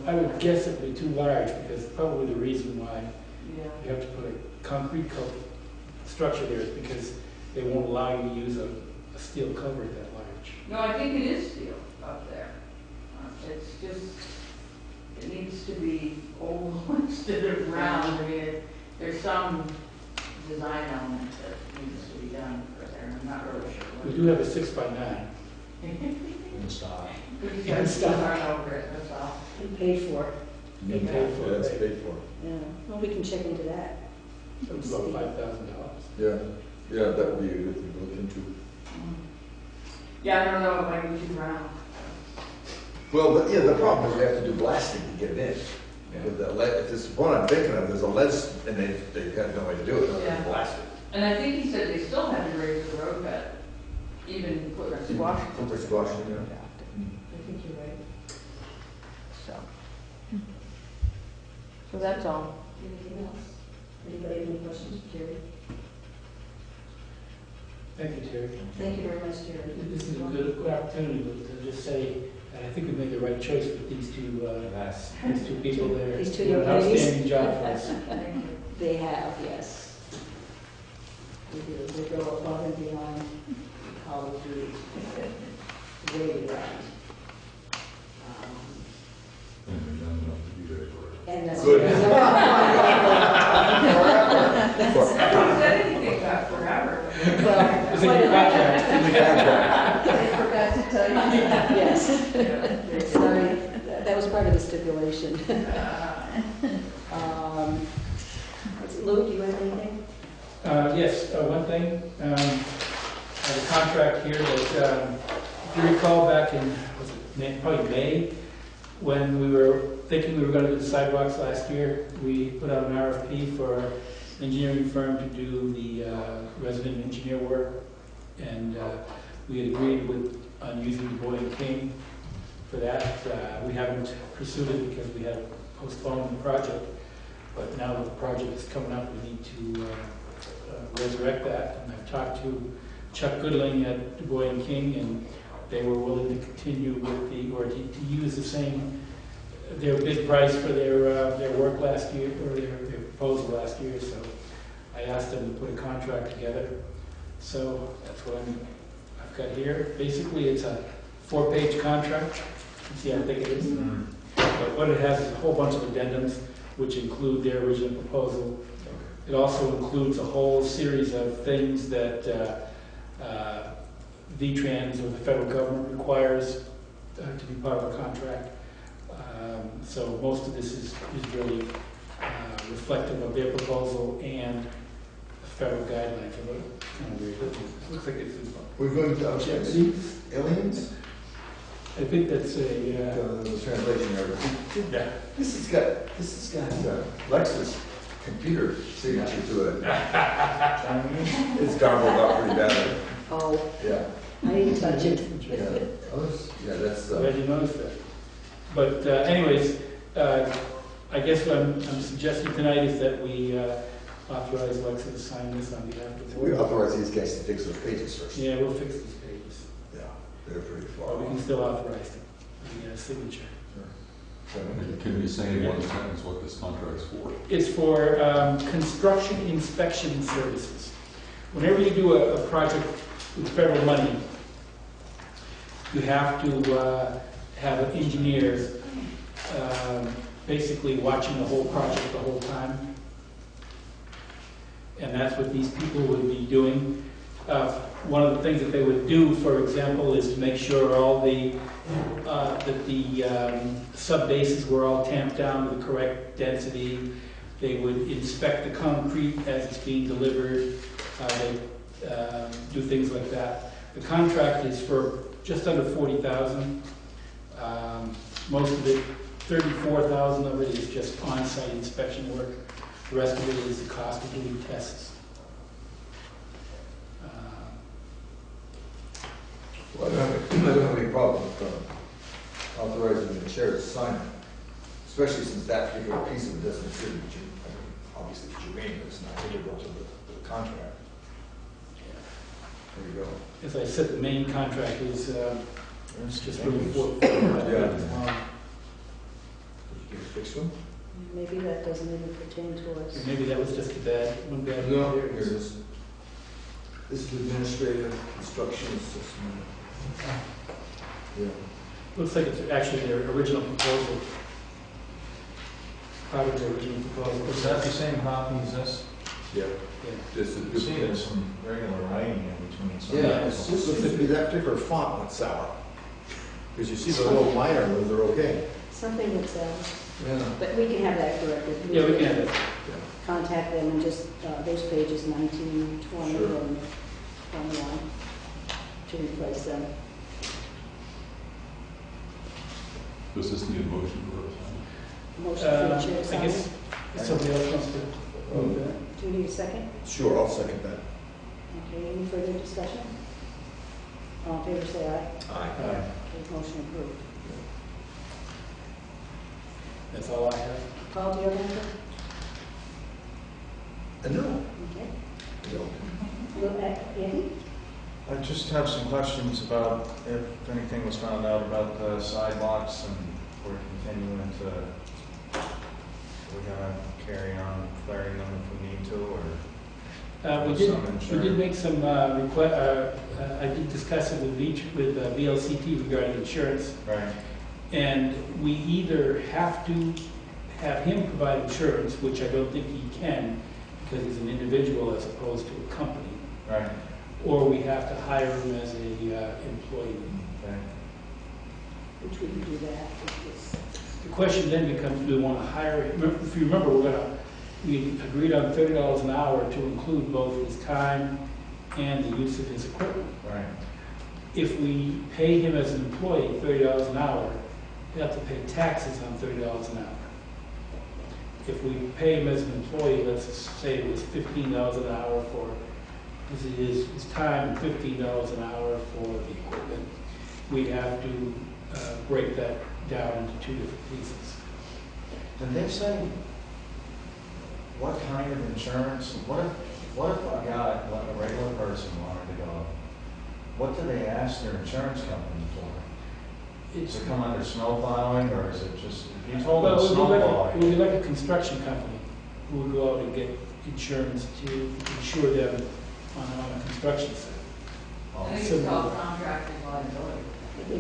I would guess it'd be too large, because probably the reason why Yeah. you have to put a concrete structure there is because they won't allow you to use a steel culvert that large. No, I think it is steel up there. It's just, it needs to be oval instead of round. I mean, there's some design element that needs to be done for there. I'm not really sure. We do have a 6x9. In stock. We just Yeah, have to stuff. design over it, that's all. And paid for. You can pay for Yeah, it's it. paid for. Yeah, well, we can check into that. It's about $5,000. Yeah, yeah, that would be a good thing to look into. Yeah, I don't know if I can do round. Well, but yeah, the problem is we have to do blasting to get it in. With that lead, if this is what I'm thinking of, there's a lead, and they had no way to do it, other Yeah. than blast it. And I think he said they still had to raise the road bed, even put a squash. Put the squash in, yeah. I think you're right. So. So that's all. Anything else? Anybody have any questions, Terry? Thank you, Terry. Thank you very much, Terry. This is a good opportunity to just say that I think we made the right choice with these two people there. These two Did an young ladies. Outstanding job for us. Thank you. They have, yes. They do, they go above and beyond Call of Duty. Really right. And that's. Good. I haven't said anything about forever. Well, It's in your contract. I forgot to tell you. Yes. Sorry, that was part of the stipulation. Lou, do you have anything? Yes, one thing, I have a contract here that, if you recall back in, was it probably May, when we were thinking we were going to do the sidewalks last year, we put out an RFP for an engineering firm to do the resident engineer work. And we had agreed on using Du Bois and King for that. We haven't pursued it because we had postponed the project. But now that the project is coming up, we need to resurrect that. And I've talked to Chuck Goodling at Du Bois and King, and they were willing to continue with to use the same, their bid price for their work last year, or their proposal last year. So I asked them to put a contract together. So that's what I've got here. Basically, it's a 4-page contract. You see how thick it is? Mm-hmm. But what it has is a whole bunch of addendums, which include their original proposal. It also includes a whole series of things that VTrans, or the federal government, requires to be part of a contract. So most of this is really reflective of their proposal and federal guidelines. Kind of weird. It looks like it's. We're going to outside cities, aliens? I think that's a. The translation error. Yeah. This has got Lex's computer signature to it. It's garbled up pretty badly. Oh, Yeah. I didn't touch it. Yeah, that's. Glad you noticed that. But anyways, I guess what I'm suggesting tonight is that we authorize Alexa to sign this on behalf of the board. We authorize these guys to fix those pages first. Yeah, we'll fix these pages. Yeah, they're pretty far. But we can still authorize the signature. Can you say in one sentence what this contract's for? It's for construction inspection services. Whenever you do a project with federal money, you have to have engineers basically watching the whole project the whole time. And that's what these people would be doing. One of the things that they would do, for example, is to make sure all that the sub-bases were all tamped down to the correct density. They would inspect the concrete as it's being delivered. They do things like that. The contract is for just under $40,000. Most of it, $34,000 of it, is just on-site inspection work. The rest of it is the cost of doing tests. Well, I don't have any problem with authorizing the chair to sign it, especially since that particular piece of it doesn't fit, obviously germane, but it's not integral to the contract. There you go. As I said, the main contract is just really for Yeah. Did you get a fixed one? Maybe that doesn't even pertain to us. Maybe that was just one bad. No, here it is. This is administrative construction system. Yeah. Looks like it's actually their original proposal. Part of their original proposal. Is that the same copy as this? Yeah. Yeah. This is You can see there's some regular writing in between some. Yeah, it's just looks to be that particular font went sour. Because you see the little minor ones are okay. Something that's, Yeah. but we can have that corrected. Yeah, we can have it. Contact them and just, those pages 19, 20, Sure. and 21 to replace them. Does this need a motion for it? Motion for the chair to sign I guess it. if somebody else wants to move that. Do you need a second? Sure, I'll second that. Okay, any further discussion? All in favor, say aye. Aye. Okay, motion approved. That's all I have. Paul, do you have anything? No. Okay. No. Well, Andy? I just have some questions about if anything was found out about the sidewalks, and we're continuing to, we're gonna carry on clearing them if we need to, or We did make some request. I did discuss it with VLCT regarding insurance, right? and we either have to have him provide insurance, which I don't think he can because he's an individual as opposed to a company, Right. or we have to hire him as a employee. Okay. Which we can do that. The question then becomes, do we want to hire him? If you remember, we agreed on $30 an hour to include both his time and the use of his equipment. Right. If we pay him as an employee $30 an hour, they have to pay taxes on $30 an hour. If we pay him as an employee, let's say it was $15 an hour for his time and $15 an hour for the equipment, we have to break that down into two different pieces. Did they say what kind of insurance, what if a guy, like a regular person wanted to go, what do they ask their insurance company for? Does it come under snow plowing, or is it just, if you told them snow it plowing? would be like a construction company who would go out and get insurance to insure them on a construction site. Oh, I think it's called contracting liability.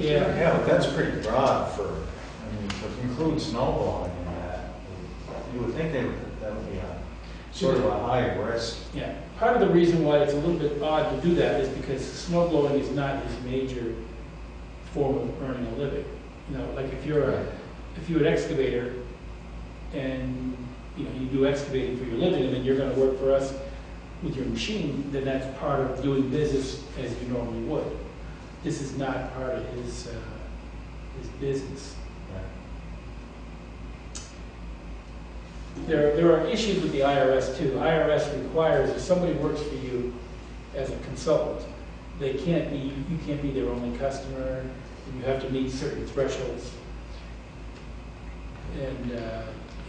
Yeah. Yeah, but that's pretty broad for, I mean, to include snow blowing in that, you would think that would be a sort of a high risk. Yeah, part of the reason why it's a little bit odd to do that is because snow blowing is not his major form of earning a living. You know, like if you're an excavator and you do excavating for your living, and then you're going to work for us with your machine, then that's part of doing business as you normally would. This is not part of his business. There are issues with the IRS too. IRS requires if somebody works for you as a consultant, you can't be their only customer. You have to meet certain thresholds, and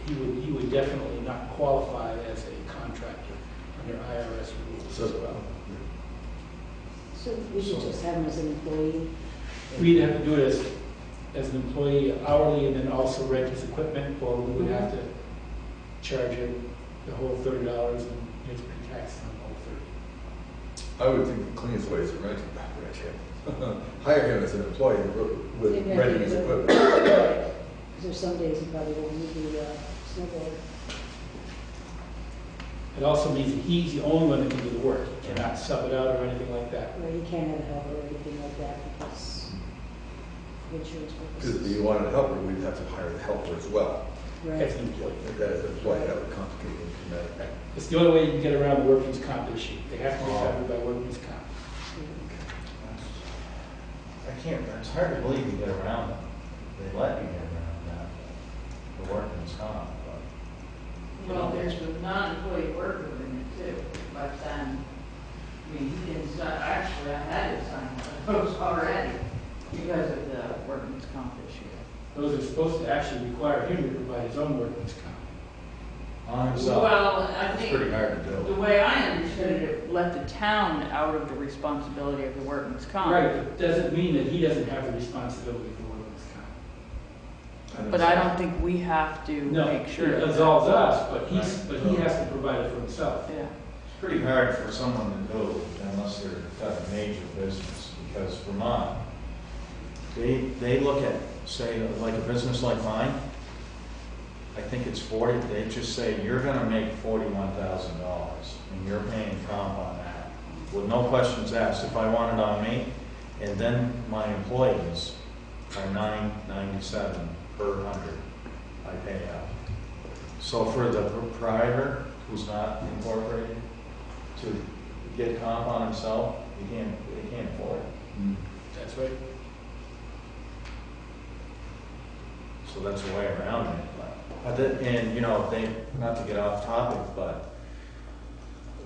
he would definitely not qualify as a contractor under IRS rules as well. So we should just have him as an employee? We'd have to do it as an employee hourly, and then also rent his equipment, or we would have to charge him the whole $30 and he has to pay taxes on the whole $30. I would think the cleanest way is to rent him. Hire him as an employee with renting his equipment. Because there's some days he probably won't need the snowboard. It also means that he's the only one that can do the work. He cannot sub it out or anything like that. Or he can't have help or anything like that because of insurance Because if purposes. you wanted a helper, we'd have to hire the helper as well. Right. As an employee. If that is an employee, that would complicate it dramatically. It's the only way you can get around the workman's comp issue. They have to be covered by workman's comp. It's hard to believe you get around it. They let you get around that, the workman's comp, but. Well, there's the non-employee worker in it too, but then, I mean, he didn't sign, actually, I had to sign those already because of the workman's comp issue. Those are supposed to actually require him to provide his own workman's comp. On himself. Well, I It's think pretty hard to the do. way I understood it, it let the town out of the responsibility of the workman's comp. Right, but doesn't mean that he doesn't have the responsibility for workman's comp. But I don't think we have to No, make sure. it absolves us, but he has to provide it for himself. Yeah. It's pretty hard for someone to do unless they're got a major business, because Vermont, they look at, say, like a business like mine, I think it's 40, they just say, you're gonna make $41,000, and you're paying comp on that, with no questions asked, if I want it on me, and then my employees are $9.97 per 100 I pay out. So for the proprietor who's not incorporated, to get comp on himself, they can't afford it. That's right. So that's a way around it. And, not to get off topic, but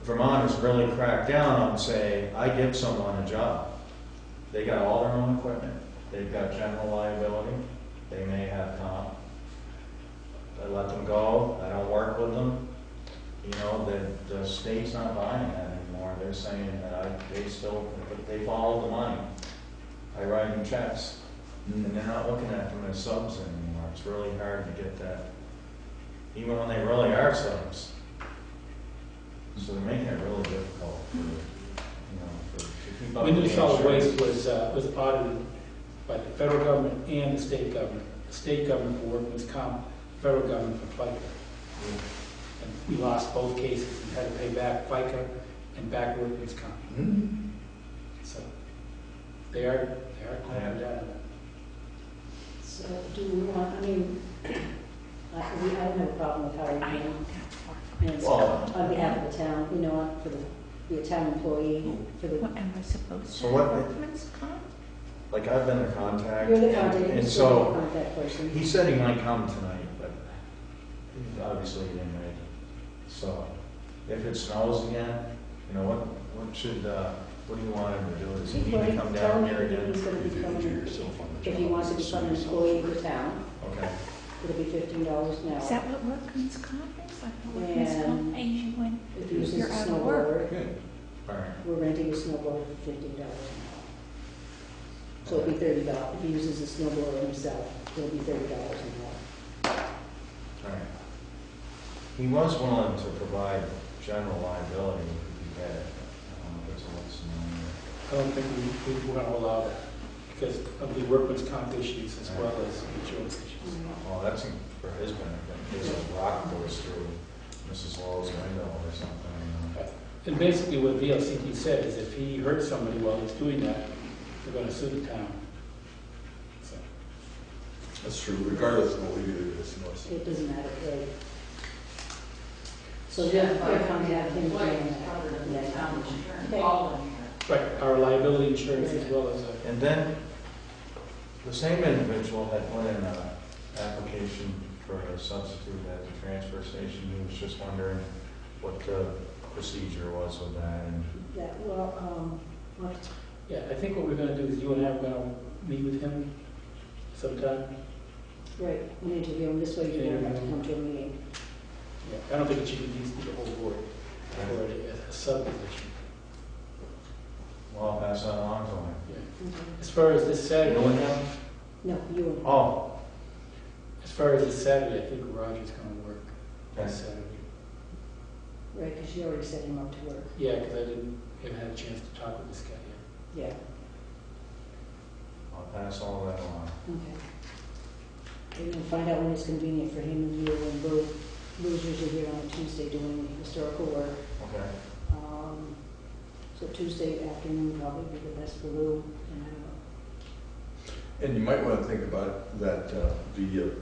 Vermont has really cracked down on, say, I give someone a job. They got all their own equipment. They've got general liability. They may have comp. I let them go. I don't work with them. The state's not buying that anymore. They're saying that they follow the money. I write them checks. And they're not looking at them as subs anymore. It's really hard to get that, even when they really are subs. So they're making it really difficult to keep up with Windows the Solid insurance. Waste was audited by the federal government and the state government. The state government for workman's comp, federal government for FICA. And we lost both cases and had to pay back FICA and back workman's comp. So they are clamping down on that. So do we want, I don't have a problem with hiring him. And on behalf of the town, be a town employee for the. What am I supposed to? So what- Workman's comp? like I've been the contact. You're the contact, And you're the so, contact person. he said he might come tonight, but obviously he didn't make it. So, if it snows again, you know, what should, what do you want him to do? Does he need to come down here again? He's gonna If you become, injure yourself on the if job. he wants to become an employee of the town, Okay. it'll be $15 an Is hour. that what workman's comp is? I thought workman's comp pays you when If he uses a you're out of work. snowblower, Okay. All right. we're renting a snowblower for $15 an hour. So it'll be $30. If he uses a snowblower himself, it'll be $30 an hour. All right. He was willing to provide general liability if he had. I don't know if it's a lesson I don't think we want to allow that because of the workman's comp issues as well as insurance issues. Well, that's for his benefit. In case a rock goes through Mrs. Lowell's window or something, you know. And basically what VLCT said is if he hurts somebody while he's doing that, they're going to sue the town. So, That's true, regardless of what we do, it's It doesn't matter, right? So you're contacting him. Okay. right, our liability insurance as well as a, And then, the same individual had put in an application for a substitute at the transfer station. He was just wondering what the procedure was with that. And Yeah, well, what? yeah, I think what we're going to do is you and I are going to meet with him sometime. Right, an interview, and this way you won't have to come to a meeting. Yeah, I don't think it should be needs to be the whole board or a sub position. well, I'll pass that on to him. Yeah. Okay. As far as this You Saturday, know him? No, you won't. Oh, as far as this Saturday, I think Roger's going to work okay. this Saturday. Right, because you already set him up to work. Yeah, because haven't had a chance to talk with this guy yet. Yeah, I'll pass all that on. okay. And then find out when it's convenient for him and you, and Lou's usually here on a Tuesday doing historical work. Okay. So Tuesday afternoon probably be the best for Lou. And you might want to think about that, the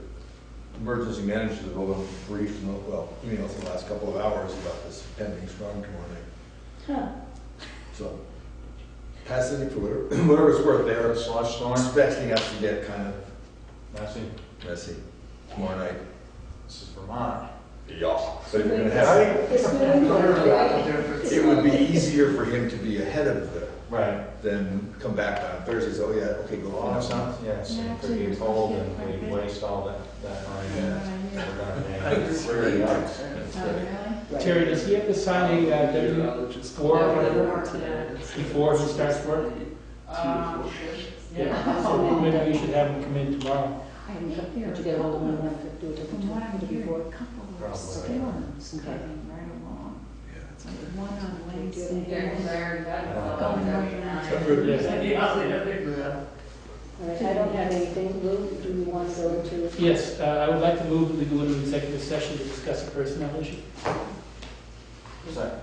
emergency managers have all been briefed, well, emails in the last couple of hours about this pending storm tomorrow night. So, pass it for whatever it's worth, they're Slush storm? expecting us to get kind of Messy. messy tomorrow night. This is Vermont. Yeah. But if you're gonna have, It's good. it would be easier for him to be ahead of the, Right. than come back on Thursday, so, oh yeah, okay, go Well, on. it's not, yes, it could be cold and we waste all that rain. We're already out. Terry, does he have to sign a W-4 or whatever before he starts work? Yeah, so maybe we should have him come in tomorrow. I mean, up there, Did you get a hold of him enough to do it from what I'm hearing, before? a couple of Probably. storms Okay. coming right along. Yeah. It's like one on Do you have Wednesday. All right, I don't have anything. Lou, do you want to go into? Yes, I would like to move that we go into executive session to discuss a personnel issue. Second.